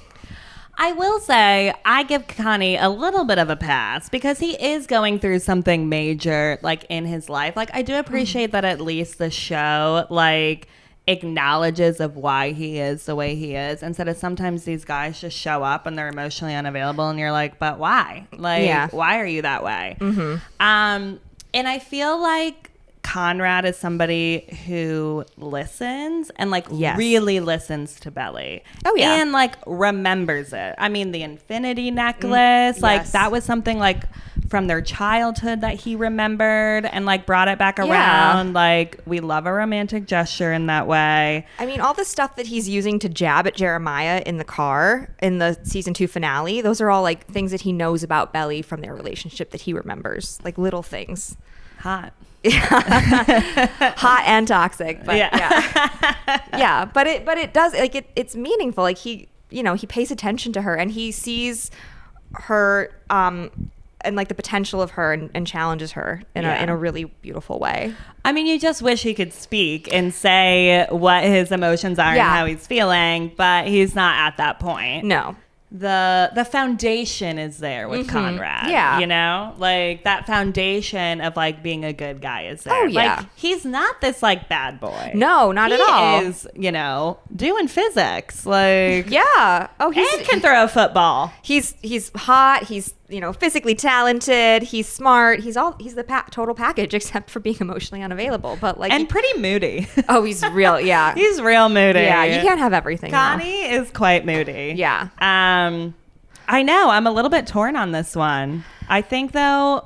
I will say I give Connie a little bit of a pass because he is going through something major, like, in his life. Like, I do appreciate that at least the show, like, acknowledges of why he is the way he is, instead of sometimes these guys just show up and they're emotionally unavailable and you're like, but why? Like, why are you that way? And I feel like Conrad is somebody who listens and like really listens to Belly. Oh yeah. And like remembers it. I mean, the infinity necklace, like that was something like from their childhood that he remembered and like brought it back around. Like, we love a romantic gesture in that way. I mean, all the stuff that he's using to jab at Jeremiah in the car in the season 2 finale, those are all like things that he knows about Belly from their relationship that he remembers, like little things. Hot. Hot and toxic, but yeah, but it does, like, it's meaningful. Like, he pays attention to her and he sees her and like the potential of her and challenges her in a really beautiful way. I mean, you just wish he could speak and say what his emotions are and how he's feeling, but he's not at that point. No. The foundation is there with Conrad. Yeah. You know? Like, that foundation of, like, being a good guy is there. Oh, yeah. Like, he's not this, like, bad boy. No, not at all. He is, doing physics. Like... Yeah. Oh, and can throw a football. He's hot. He's, physically talented. He's smart. He's the total package, except for being emotionally unavailable. But, like... And pretty moody. Oh, he's real, yeah. He's real moody. Yeah, you can't have everything. Connie is quite moody. Yeah. I know. I'm a little bit torn on this one. I think I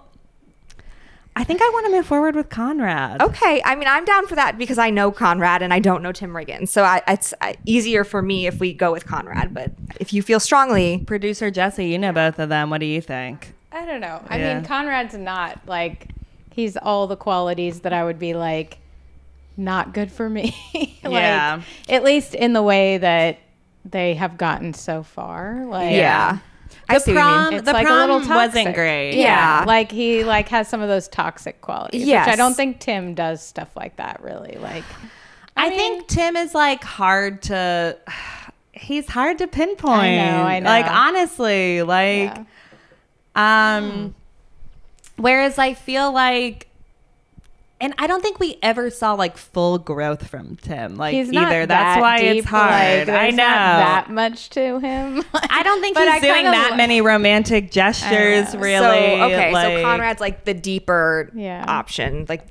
want to move forward with Conrad. Okay. I mean, I'm down for that because I know Conrad and I don't know Tim Riggins. So it's easier for me if we go with Conrad. But if you feel strongly... Producer Jesse, you know both of them. What do you think? I don't know. I mean, Conrad's not like... He's all the qualities that I would be like, not good for me. At least in the way that they have gotten so far. Like, I see what you mean. It's the like prom a little toxic. wasn't great. Yeah. Like, he like has some of those toxic qualities. Yes. Which I don't think Tim does stuff like that, really. Like, I think Tim is like he's hard to pinpoint. I know. Like, honestly, like, whereas I feel like, and I don't think we ever saw like full growth from Tim. Like, he's either. That's why deep, it's hard. Like, I know not that much to him. I don't think But he's I doing kinda that many romantic gestures. Really. So Conrad's like the deeper option, like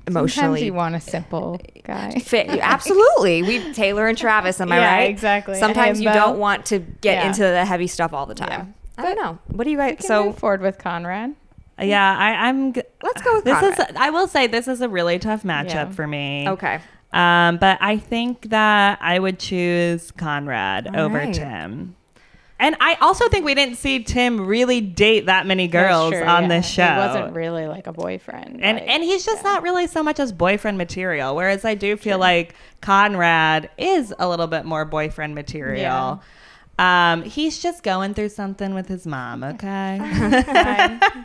emotionally. Sometimes you want a simple guy. Fit. Absolutely. Taylor and Travis, am I right? Exactly. Sometimes you Himbo. don't want to get into the heavy stuff all the time. I don't know. What do you guys... So move forward with Conrad. Yeah, I'm. Let's go with Conrad. I will say this is a really tough matchup for me. Okay. But I think that I would choose Conrad over Tim. And I also think we didn't see Tim really date that many girls on this show. He wasn't really like a boyfriend. And he's just not really so much as boyfriend material. Whereas I do feel like Conrad is a little bit more boyfriend material. He's just going through something with his mom, okay?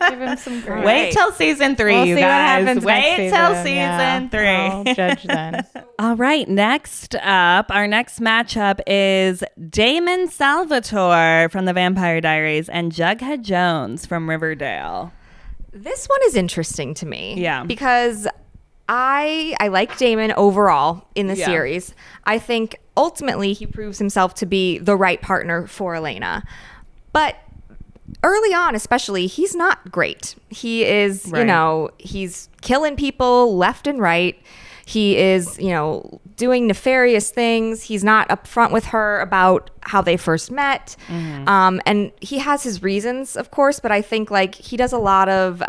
Give him some grace. Wait till season 3, we'll you see guys. What happens Wait till season 3. I'll judge then. All right, next up, our next matchup is Damon Salvatore from The Vampire Diaries and Jughead Jones from Riverdale. This one is interesting to me. Yeah. Because I like Damon overall in the series. I think ultimately he proves himself to be the right partner for Elena. But early on, especially, he's not great. He is, he's killing people left and right. He is, doing nefarious things. He's not upfront with her about how they first met. And he has his reasons, of course, but I think like he does a lot of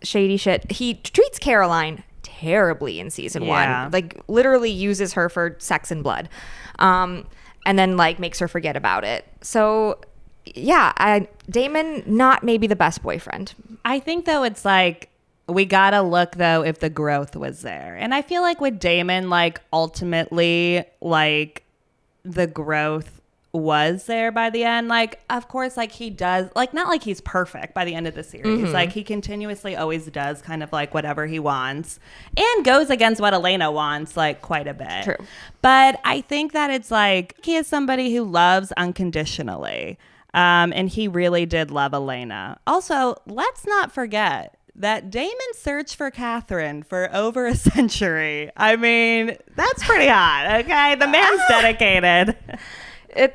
shady shit. He treats Caroline terribly in season 1, like literally uses her for sex and blood, and then like makes her forget about it. So Damon, not maybe the best boyfriend. I think though it's like we gotta look though if the growth was there, and I feel like with Damon, like ultimately like the growth was there by the end. Like, of course, like he does, like, not like he's perfect by the end of the series. Like, he continuously always does kind of like whatever he wants and goes against what Elena wants, like, quite a bit. True. But I think that it's like he is somebody who loves unconditionally. And he really did love Elena. Also, let's not forget, that Damon searched for Catherine for over a century. I mean, that's pretty hot, okay? The man's dedicated.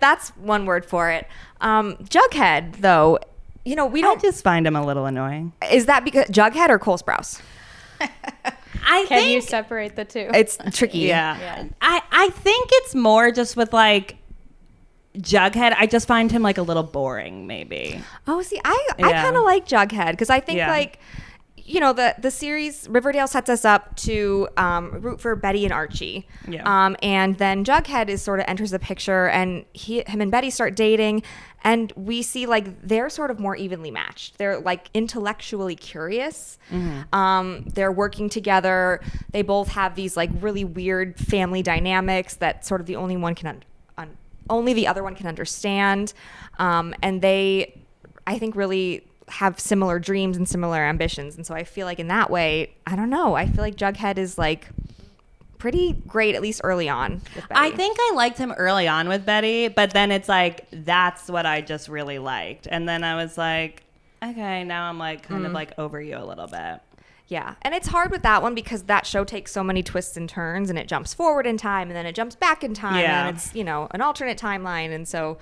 That's one word for it. Jughead, though, we I don't. just find him a little annoying. Is that because Jughead or Cole Sprouse? Can you separate the two? It's tricky. Yeah. I think it's more just with like Jughead. I just find him like a little boring, maybe. Oh, see, I kind of like Jughead because I think like, the series Riverdale sets us up to root for Betty and Archie. Yeah. And then Jughead is sort of enters the picture, and him and Betty start dating, and we see like they're sort of more evenly matched. They're like intellectually curious. Mm-hmm. They're working together. They both have these like really weird family dynamics that sort of the only one can only the other one can understand. And they, I think, really have similar dreams and similar ambitions. And so I feel like in that way, I don't know, I feel like Jughead is like pretty great, at least early on with Betty. I think I liked him early on with Betty, but then it's like, that's what I just really liked. And then I was like, okay, now I'm like kind of like over you a little bit. Yeah. And it's hard with that one because that show takes so many twists and turns, and it jumps forward in time and then it jumps back in time. Yeah. And it's, an alternate timeline. And so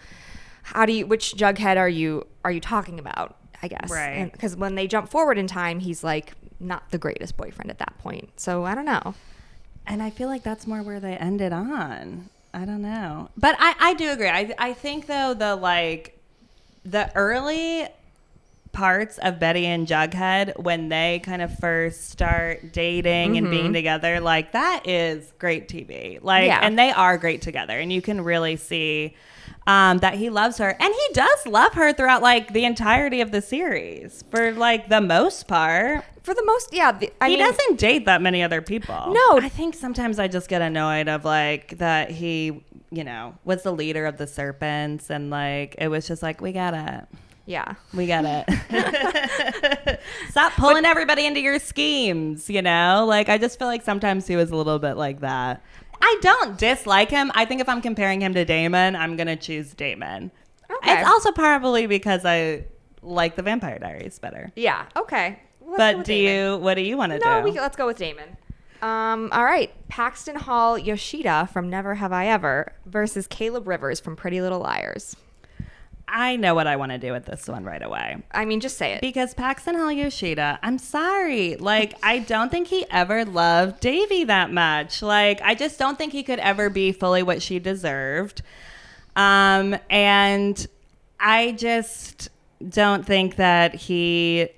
which Jughead are you talking about? I guess. Right. Because when they jump forward in time, he's like not the greatest boyfriend at that point. So I don't know. And I feel like that's more where they ended on. I don't know. But I do agree. I think though the early parts of Betty and Jughead, when they kind of first start dating and being together, like that is great TV. Like, and they are great together, and you can really see that he loves her, and he does love her throughout like the entirety of the series for like the most part. For the most, yeah. He doesn't date that many other people. No. I think sometimes I just get annoyed of like that he, was the leader of the serpents, and like it was just like, we got it. Stop pulling everybody into your schemes, Like I just feel like sometimes he was a little bit like that. I don't dislike him. I think if I'm comparing him to Damon, I'm going to choose Damon. Okay. It's also probably because I like the Vampire Diaries better. Yeah. Okay. Well, but what do you want to do? Let's go with Damon. All right. Paxton Hall Yoshida from Never Have I Ever versus Caleb Rivers from Pretty Little Liars. I know what I want to do with this one right away. I mean, just say it. Because Paxton Hall Yoshida, I'm sorry. Like, I don't think he ever loved Davy that much. Like, I just don't think he could ever be fully what she deserved. And I just don't think that he,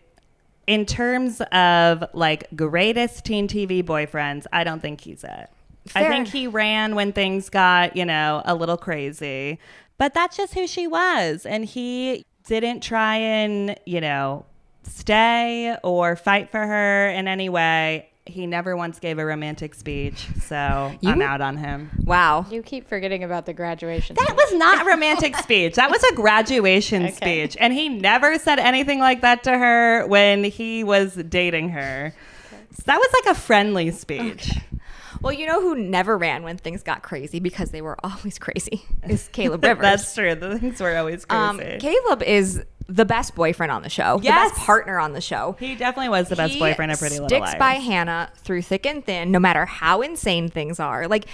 in terms of like greatest teen TV boyfriends, I don't think he's it. Fair. I think he ran when things got, a little crazy. But that's just who she was. And he didn't try and, stay or fight for her in any way. He never once gave a romantic speech. So I'm out on him. Wow. You keep forgetting about the graduation That speech. was not a romantic speech. That was a graduation speech. And he never said anything like that to her when he was dating her. So that was like a friendly speech. Okay. Well, who never ran when things got crazy because they were always crazy is Caleb Rivers. That's true. The things were always crazy. Caleb is the best boyfriend on the show. Yes. The best partner on the show. He definitely was the best boyfriend of Pretty Little Liars. Sticks by Hannah through thick and thin, no matter how insane things are. Like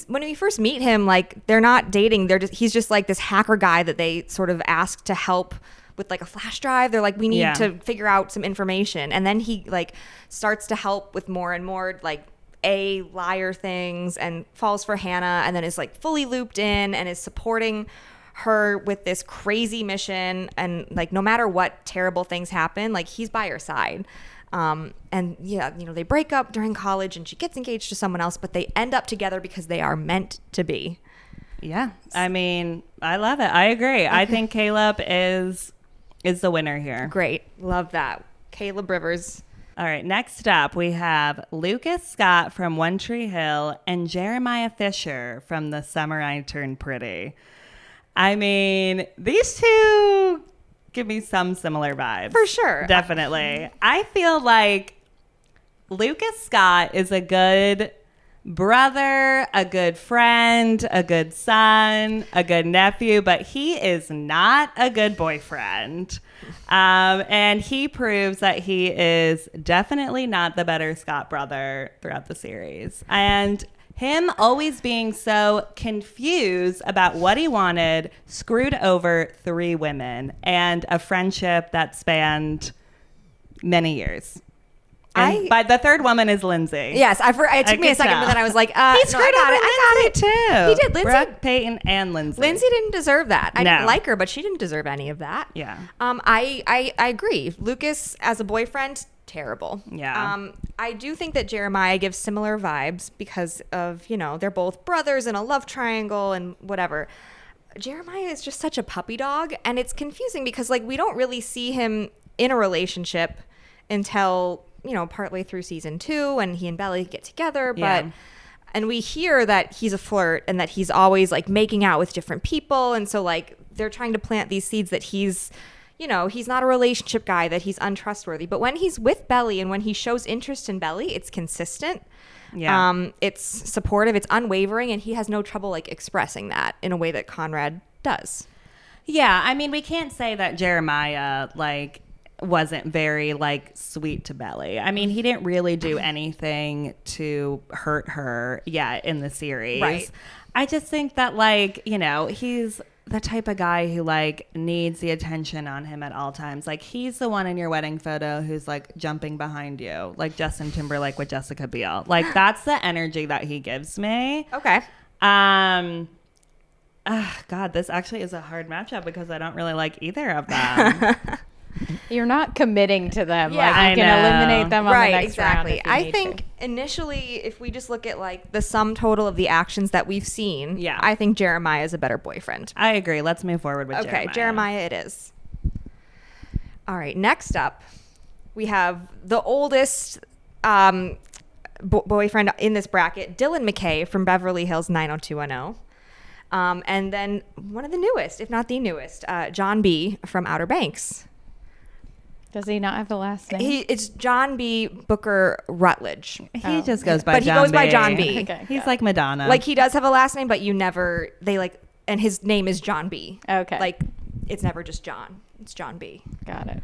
when we first meet him, like they're not dating. He's just like this hacker guy that they sort of ask to help with like a flash drive. They're like, we need to figure out some information. And then he like starts to help with more and more like liar things and falls for Hannah, and then is like fully looped in and is supporting her with this crazy mission, and like no matter what terrible things happen, like he's by her side. And they break up during college and she gets engaged to someone else, but they end up together because they are meant to be. Yeah. I mean, I love it. I agree. Okay. I think Caleb is the winner here. Great. Love that. Caleb Rivers. All right, next up, we have Lucas Scott from One Tree Hill and Jeremiah Fisher from The Summer I Turned Pretty. I mean, these two give me some similar vibes. For sure. Definitely. I feel like Lucas Scott is a good brother, a good friend, a good son, a good nephew, but he is not a good boyfriend. And he proves that he is definitely not the better Scott brother throughout the series. And him always being so confused about what he wanted screwed over 3 women and a friendship that spanned many years. But the third woman is Lindsay. Yes, it took me a second, but then I was like, he screwed over Lindsay too. He did. Lindsay, Brooke, Peyton, and Lindsay. Lindsay didn't deserve that. I didn't like her, but she didn't deserve any of that. Yeah. I agree. Lucas as a boyfriend, terrible. Yeah. I do think that Jeremiah gives similar vibes because of, they're both brothers in a love triangle and whatever. Jeremiah is just such a puppy dog, and it's confusing because we don't really see him in a relationship until partway through season 2 and he and Belly get together, and we hear that he's a flirt and that he's always making out with different people, and so they're trying to plant these seeds that he's he's not a relationship guy, that he's untrustworthy. But when he's with Belly and when he shows interest in Belly, it's consistent. It's supportive, it's unwavering, and he has no trouble expressing that in a way that Conrad does. Yeah, I mean, we can't say that Jeremiah wasn't very sweet to Belly. I mean, he didn't really do anything to hurt her in the series. Right. I just think that he's the type of guy who needs the attention on him at all times. He's the one in your wedding photo who's jumping behind you, like Justin Timberlake with Jessica Biel. That's the energy that he gives me. Okay. God, this actually is a hard matchup because I don't really like either of them. You're not committing to them. Yeah, you can eliminate them on the next round. Exactly. I think initially, if we just look at the sum total of the actions that we've seen, I think Jeremiah is a better boyfriend. I agree. Let's move forward with Jeremiah. Okay, Jeremiah it is. All right, next up, we have the oldest boyfriend in this bracket, Dylan McKay from Beverly Hills 90210. And then one of the newest, if not the newest, John B. from Outer Banks. Does he not have a last name? It's John B. Booker Rutledge. He just goes by but John he goes B. by John B. Okay, He's like Madonna. He does have a last name, but and his name is John B. Okay. It's never just John. It's John B. Got it.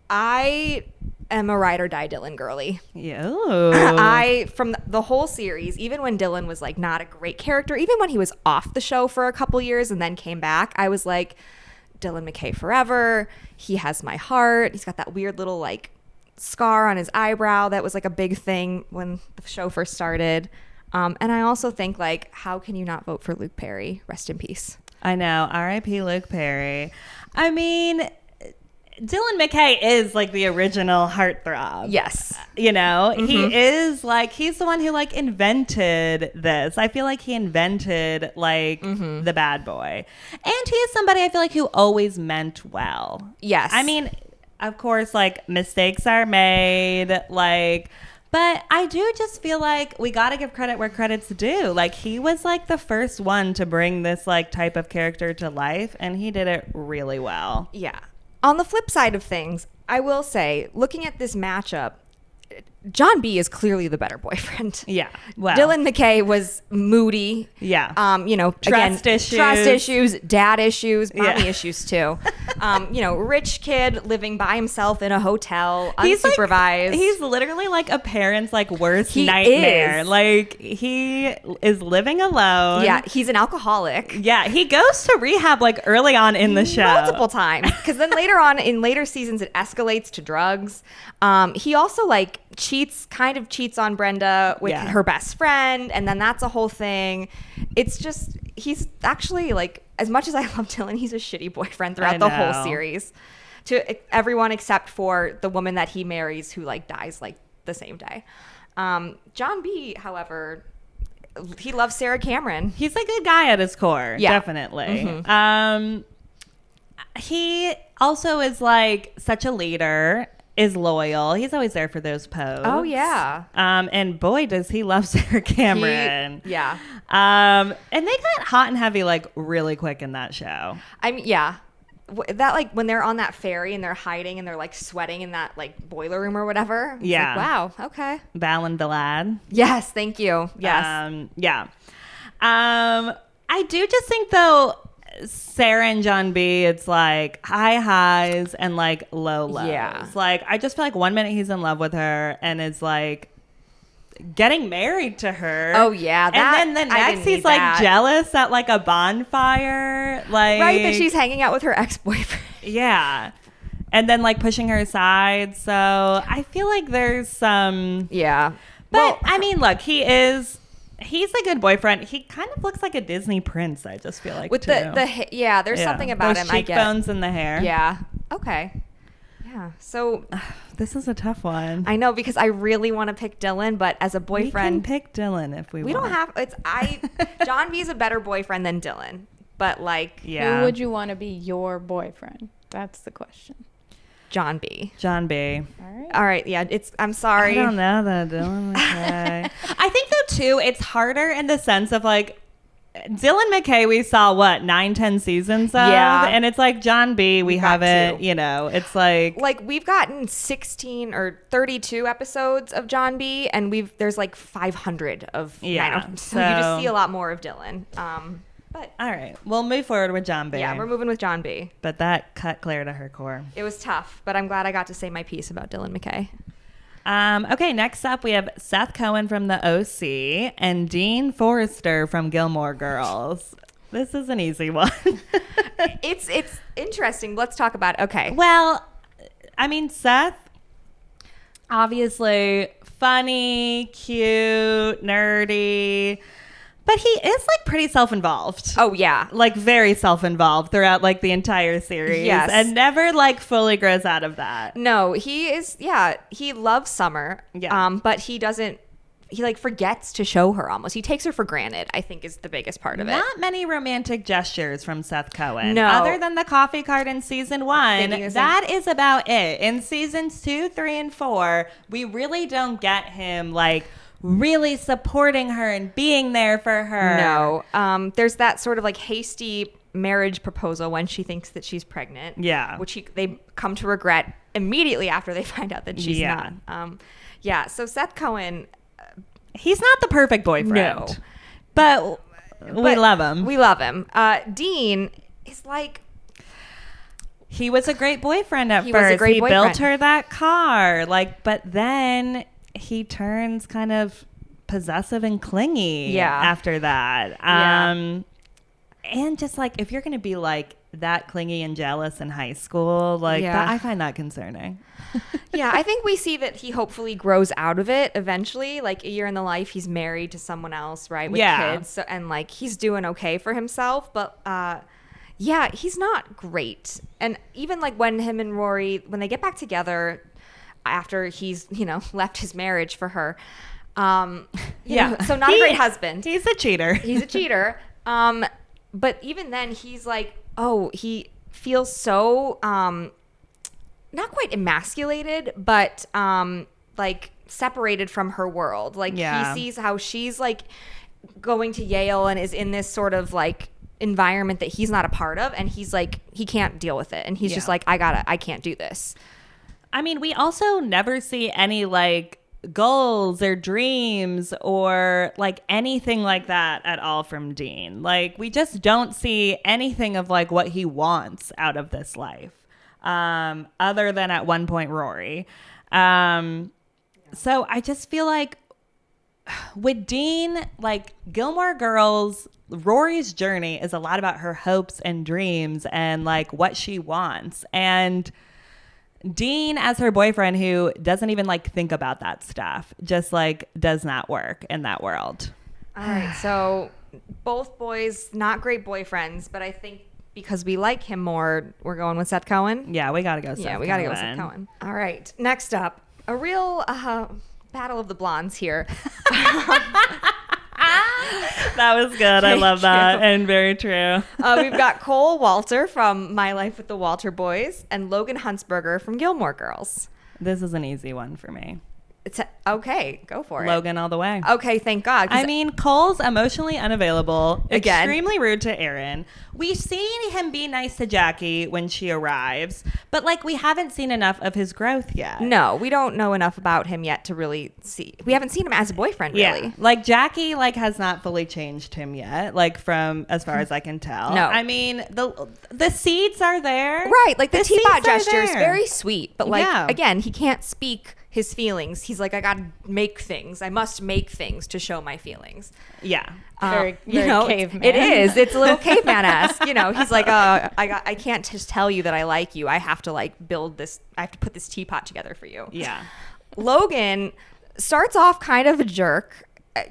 I am a ride or die Dylan girly. Yeah. From the whole series, even when Dylan was not a great character, even when he was off the show for a couple years and then came back, I was Dylan McKay forever. He has my heart. He's got that weird little scar on his eyebrow that was a big thing when the show first started. And I also think how can you not vote for Luke Perry? Rest in peace. I know. R.I.P. Luke Perry. I mean, Dylan McKay is the original heartthrob. Yes. He is he's the one who invented this. I feel he invented the bad boy. And he is somebody I feel who always meant well. Yes. I mean, of course, mistakes are made, but I do just feel we got to give credit where credit's due. He was the first one to bring this type of character to life, and he did it really well. Yeah. On the flip side of things, I will say, looking at this matchup, John B is clearly the better boyfriend. Yeah. Well, Dylan McKay was moody. Yeah. Trust issues, dad issues, mommy Yeah. issues too. Rich kid living by himself in a hotel, unsupervised. He's literally a parent's worst He nightmare. is. He is living alone. Yeah, he's an alcoholic. Yeah, he goes to rehab early on in the show. Multiple times. Because then later on, in later seasons, it escalates to drugs. He also cheats on Brenda with her best friend, and then that's a whole thing. It's just, he's actually as much as I love Dylan, he's a shitty boyfriend throughout the whole series to everyone except for the woman that he marries who dies the same day. John B, however, he loves Sarah Cameron. He's a good guy at his core. Yeah. Definitely. Mm-hmm. He also is such a leader, is loyal. He's always there for those posts. Oh yeah. And boy, does he love Sarah Cameron. Yeah. And they got hot and heavy really quick in that show. Yeah. that like when they're on that ferry and they're hiding and they're like sweating in that like boiler room or whatever. It's Yeah. like, wow. Okay. Val and the lad. Yes. Thank you. Yes. Yeah. I do just think though, Sarah and John B, it's like high highs and like low lows. Yeah. Like I just feel like 1 minute he's in love with her and is like getting married to her. Oh yeah. And then the I next didn't he's need like that. jealous at like a bonfire. Like Right, that she's hanging out with her ex-boyfriend. Yeah. And then like pushing her aside. So I feel like there's some Yeah. but I mean, look, he's a good boyfriend. He kind of looks like a Disney prince, I just feel like. With too. there's something about those him I get. cheekbones and the hair. Yeah. Okay. Yeah. So This is a tough one. I know because I really want to pick Dylan, but as a boyfriend, We can pick Dylan if we want. we don't have. John B is a better boyfriend than Dylan, but like Yeah. Who would you want to be your boyfriend? That's the question. John B. John B. All right. Yeah. I'm sorry. I don't know that Dylan McKay. I think though too, it's harder in the sense of like Dylan McKay. We saw what 9-10 seasons of, Yeah. and it's like John B. We got haven't. two. You know, it's like We've gotten 16 or 32 episodes of John B, and there's like 500 of Yeah, 9. So you just so- see a lot more of Dylan. But all right. We'll move forward with John B. yeah, we're moving with John B. But that cut Claire to her core. It was tough, but I'm glad I got to say my piece about Dylan McKay. Okay, next up we have Seth Cohen from the OC and Dean Forrester from Gilmore Girls. This is an easy one. It's interesting. Let's talk about it. Okay. Well, I mean, Seth, obviously funny, cute, nerdy, but he is like pretty self-involved. Oh yeah. Like very self-involved throughout like the entire series. Yes. And never like fully grows out of that. No, he is. Yeah, he loves Summer. Yeah. But he doesn't. He like forgets to show her almost. He takes her for granted, I think, is the biggest part of it. Not many romantic gestures from Seth Cohen. No. Other than the coffee cart in season 1. Thinking the same. That is about it. In seasons 2, 3, and 4, we really don't get him like really supporting her and being there for her. No. There's that sort of like hasty marriage proposal when she thinks that she's pregnant. Yeah. Which they come to regret immediately after they find out that she's Yeah. not. Yeah. So Seth Cohen. He's not the perfect boyfriend. No. But we love him. We love him. Dean is like. He was a great boyfriend at He was first. a great he boyfriend. built her that car. Like, but then he turns kind of possessive and clingy Yeah. after that. Yeah. And just like if you're going to be like that clingy and jealous in high school, like Yeah. that, I find that concerning. Yeah, I think we see that he hopefully grows out of it eventually. Like a year in the life, he's married to someone else, right? With Yeah. kids. So, and like he's doing okay for himself. But yeah, he's not great. And even like when him and Rory, when they get back together after he's, left his marriage for her. Yeah. So not a great husband. He's a cheater. He's a cheater. But even then he's like, he feels so not quite emasculated, but like separated from her world. Like Yeah. he sees how she's like going to Yale and is in this sort of like environment that he's not a part of, and he's like he can't deal with it, and he's just Yeah. like I can't do this. I mean, we also never see any like goals or dreams or like anything like that at all from Dean. Like we just don't see anything of like what he wants out of this life, other than at one point Rory. So I just feel like with Dean, like Gilmore Girls, Rory's journey is a lot about her hopes and dreams and like what she wants. And Dean as her boyfriend who doesn't even like think about that stuff just like does not work in that world. All right, so both boys not great boyfriends, but I think because we like him more, we're going with Seth Cohen. Yeah, we gotta go Seth Yeah, we gotta go with Seth Cohen. All right, next up, a real battle of the blondes here. That was good. I love that. And very true. We've got Cole Walter from My Life with the Walter Boys and Logan Huntsberger from Gilmore Girls. This is an easy one for me. Okay, go for it. Logan all the way. Okay, thank God. I mean, Cole's emotionally unavailable, Again. extremely rude to Aaron. We've seen him be nice to Jackie when she arrives, but like we haven't seen enough of his growth yet. No, we don't know enough about him yet to really see. We haven't seen him as a boyfriend, really. Yeah, like Jackie like has not fully changed him yet, like from as far as I can tell. No. I mean the seeds are there. Right, like the teapot seeds are gesture is there. very sweet, but like Yeah. again, he can't speak his feelings. He's like, I gotta make things. I must make things to show my feelings. Yeah. Very caveman. It is. It's a little caveman-esque. He's like, I can't just tell you that I like you. I have to like build this. I have to put this teapot together for you. Yeah. Logan starts off kind of a jerk.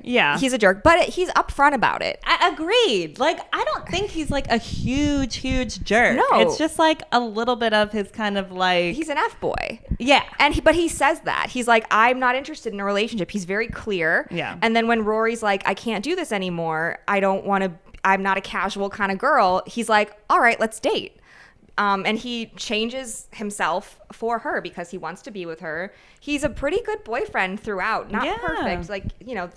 Yeah. He's a jerk, but he's upfront about it. I agreed. Like, I don't think he's like a huge jerk. No. It's just like a little bit of his kind of like. He's an F-boy. Yeah. But he says that. He's like, I'm not interested in a relationship. He's very clear. Yeah. And then when Rory's like, I can't do this anymore. I'm not a casual kind of girl. He's like, all right, let's date. And he changes himself for her because he wants to be with her. He's a pretty good boyfriend throughout. Not perfect. Like,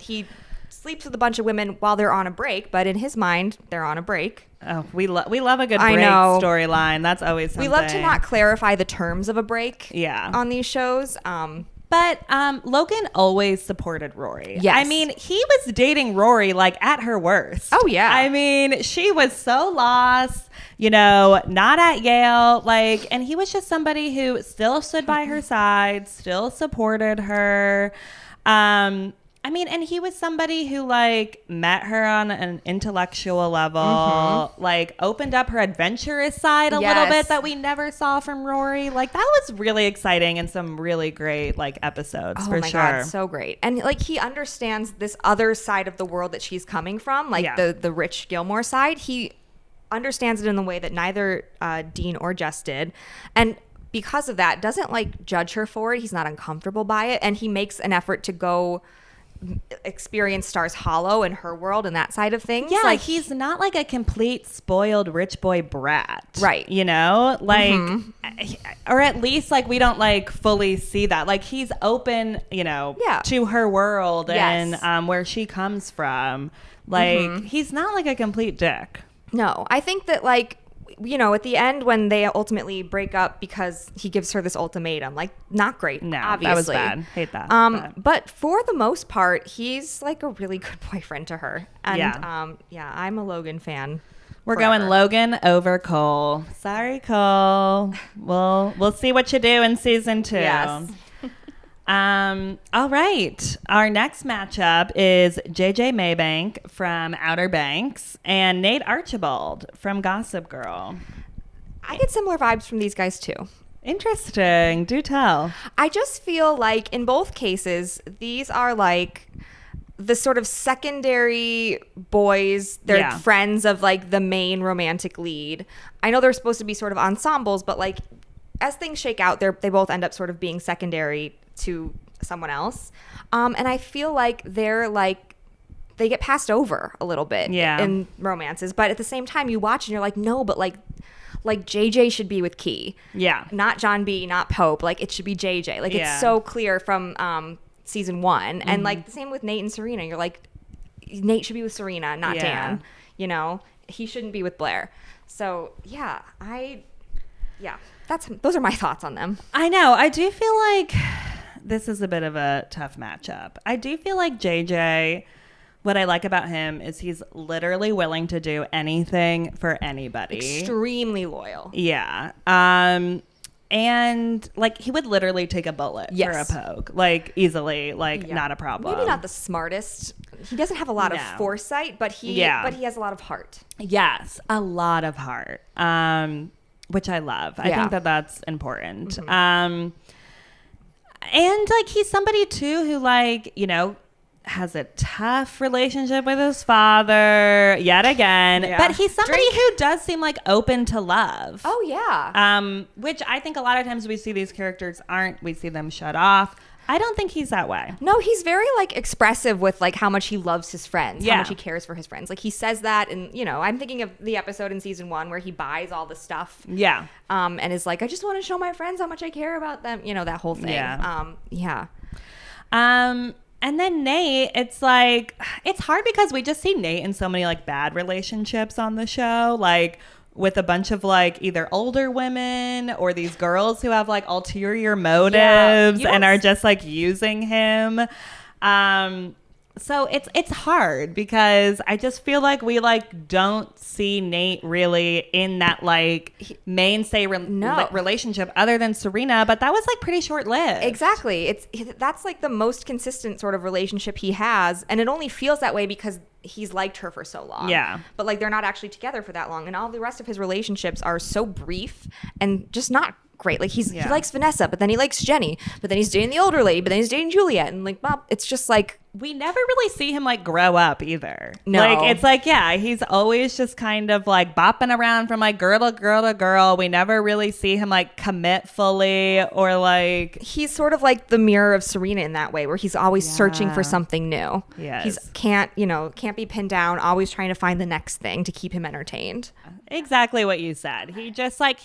he sleeps with a bunch of women while they're on a break, but in his mind, they're on a break. Oh, we love a good I break know. storyline. That's always something. We love to not clarify the terms of a break Yeah. on these shows. But Logan always supported Rory. Yes. I mean, he was dating Rory like at her worst. Oh, yeah. I mean, she was so lost, not at Yale. Like, and he was just somebody who still stood by her side, still supported her. I mean, and he was somebody who like met her on an intellectual level, like opened up her adventurous side a little bit that we never saw from Rory. Like that was really exciting and some really great like episodes for sure. God, so great. And like he understands this other side of the world that she's coming from, like the rich Gilmore side. He understands it in the way that neither Dean or Jess did. And because of that, doesn't like judge her for it. He's not uncomfortable by it. And he makes an effort to go experience Stars Hollow in her world and that side of things. Yeah, like he's not like a complete spoiled rich boy brat. Right. Like or at least like we don't like fully see that. Like he's open, to her world and where she comes from. Like he's not like a complete dick. No, I think that like at the end when they ultimately break up because he gives her this ultimatum, like not great. No, obviously. that was bad. Hate that. But for the most part, he's like a really good boyfriend to her. And I'm a Logan fan. We're going Logan over Cole. Sorry, Cole. We'll see what you do in season 2. Yes. All right. Our next matchup is JJ Maybank from Outer Banks and Nate Archibald from Gossip Girl. I get similar vibes from these guys too. Interesting. Do tell. I just feel like in both cases, these are like the sort of secondary boys. They're friends of like the main romantic lead. I know they're supposed to be sort of ensembles, but like as things shake out, they both end up sort of being secondary to someone else. And I feel like they get passed over a little bit in romances. But at the same time, you watch and you're like, no, but like JJ should be with Key. Yeah. Not John B, not Pope. Like it should be JJ. Like it's so clear from season 1. And like the same with Nate and Serena. You're like, Nate should be with Serena, not Dan. He shouldn't be with Blair. So those are my thoughts on them. I know. I do feel like this is a bit of a tough matchup. I do feel like JJ, what I like about him is he's literally willing to do anything for anybody. Extremely loyal. Yeah. And like he would literally take a bullet for a poke, like easily, like not a problem. Maybe not the smartest. He doesn't have a lot of foresight, but he has a lot of heart. Yes, a lot of heart. Which I love. I think that's important. And like he's somebody too who like, has a tough relationship with his father yet again. But he's somebody who does seem like open to love. Oh yeah. Which I think a lot of times we see these characters aren't. We see them shut off. I don't think he's that way. No, he's very like expressive with like how much he loves his friends, how much he cares for his friends. Like he says that, and I'm thinking of the episode in season 1 where he buys all the stuff. Yeah. And is like, I just want to show my friends how much I care about them. That whole thing. Yeah. And then Nate, it's like, it's hard because we just see Nate in so many like bad relationships on the show, like with a bunch of like either older women or these girls who have like ulterior motives and are just like using him. So it's hard because I just feel like we like don't see Nate really in that like mainstay relationship other than Serena, but that was like pretty short lived. Exactly. That's like the most consistent sort of relationship he has, and it only feels that way because he's liked her for so long. Yeah. But like they're not actually together for that long, and all the rest of his relationships are so brief and just not great. Like he likes Vanessa, but then he likes Jenny, but then he's dating the older lady, but then he's dating Juliet, and like Bob, it's just like we never really see him like grow up either. No. Like it's like, yeah, he's always just kind of like bopping around from like girl to girl to girl. We never really see him like commit fully, or like he's sort of like the mirror of Serena in that way, where he's always searching for something new. Yes. He's can't be pinned down, always trying to find the next thing to keep him entertained. Exactly what you said. He just like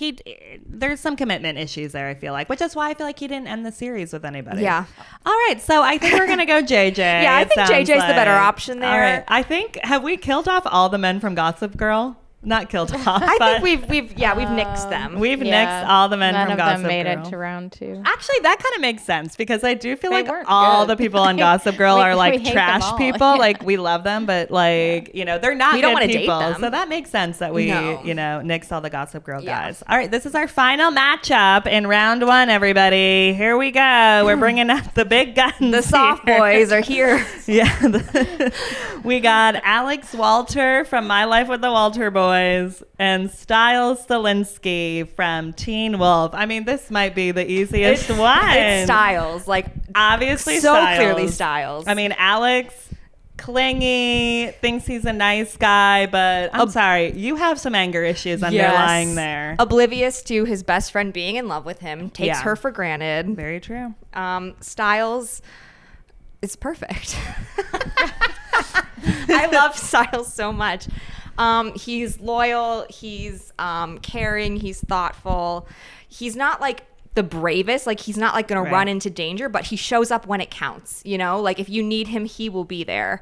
there's some commitment issues there, I feel like, which is why I feel like he didn't end the series with anybody. Yeah. All right, so I think we're gonna go JJ. Yeah, I think JJ's the better option there. All right. I think, have we killed off all the men from Gossip Girl? Not killed off. I think we've nixed them. We've nixed all the men from Gossip Girl. None of them made it to round 2. Actually, that kind of makes sense because I do feel They like weren't all good. the people on Gossip Girl are we like hate them trash all. people. Yeah. Like we love them, but like they're not We don't good wanna date people. them. So that makes sense that we No. nixed all the Gossip Girl Yeah. guys. All right, this is our final matchup in round 1. Everybody, here we go. We're bringing out the big guns. The soft here. boys are here. Yeah. We got Alex Walter from My Life with the Walter Boys and Styles Stilinski from Teen Wolf. I mean, this might be the easiest one. It's Styles, like Obviously so Styles. clearly Styles. I mean, Alex, clingy, thinks he's a nice guy, but I'm sorry, you have some anger issues underlying there. Oblivious to his best friend being in love with him, takes her for granted. Very true. Styles is perfect. I love Styles so much. He's loyal, he's caring, he's thoughtful. He's not like the bravest, like he's not like gonna run into danger, but he shows up when it counts, like if you need him, he will be there.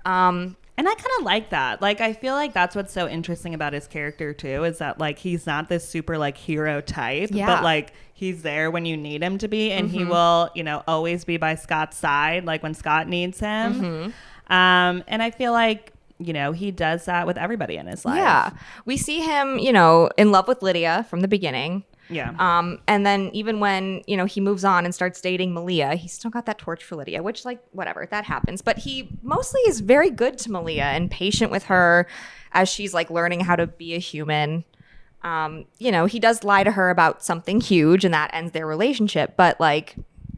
And I kind of like that. Like, I feel like that's what's so interesting about his character too, is that like he's not this super like hero type, but like he's there when you need him to be, and he will, always be by Scott's side, like when Scott needs him. And I feel like he does that with everybody in his life. Yeah. We see him, in love with Lydia from the beginning. Yeah. And then even when, he moves on and starts dating Malia, he's still got that torch for Lydia, which like, whatever, that happens. But he mostly is very good to Malia and patient with her as she's like learning how to be a human. He does lie to her about something huge and that ends their relationship. But like,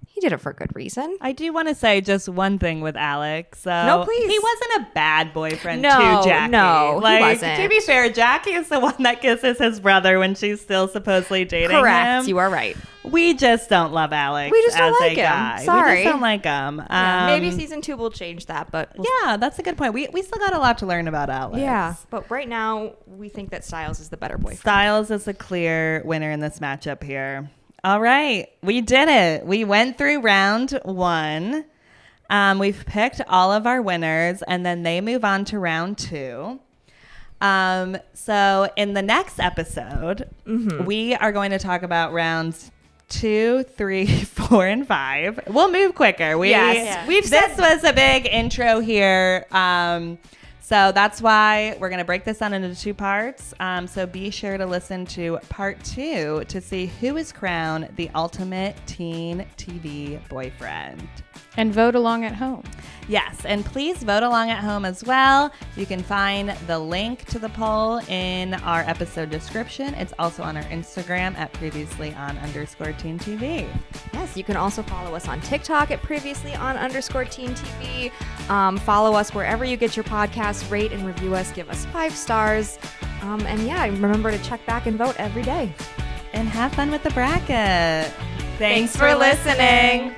he did it for a good reason. I do want to say just one thing with Alex. So No, please. He wasn't a bad boyfriend No, to Jackie. no, he wasn't. To be fair, Jackie is the one that kisses his brother when she's still supposedly dating Correct. him. You are right. We just don't love Alex. We just don't as like a him. guy. Sorry. We just don't like him. Maybe season 2 will change that, but Yeah, that's a good point. We still got a lot to learn about Alex. yeah. But right now, we think that Styles is the better boyfriend. Styles is a clear winner in this matchup here. All right, we did it. We went through round 1. We've picked all of our winners, and then they move on to round 2. So in the next episode, we are going to talk about rounds 2, 3, 4, and 5. We'll move quicker. This was a big intro here. So that's why we're going to break this down into 2 parts. So be sure to listen to part 2 to see who is crowned the ultimate teen TV boyfriend. And vote along at home. Yes, and please vote along at home as well. You can find the link to the poll in our episode description. It's also on our Instagram at previouslyon_teen TV. Yes, you can also follow us on TikTok at previously_on_teen TV. Follow us wherever you get your podcasts. Rate and review us. Give us 5 stars. And remember to check back and vote every day. And have fun with the bracket. Thanks for listening.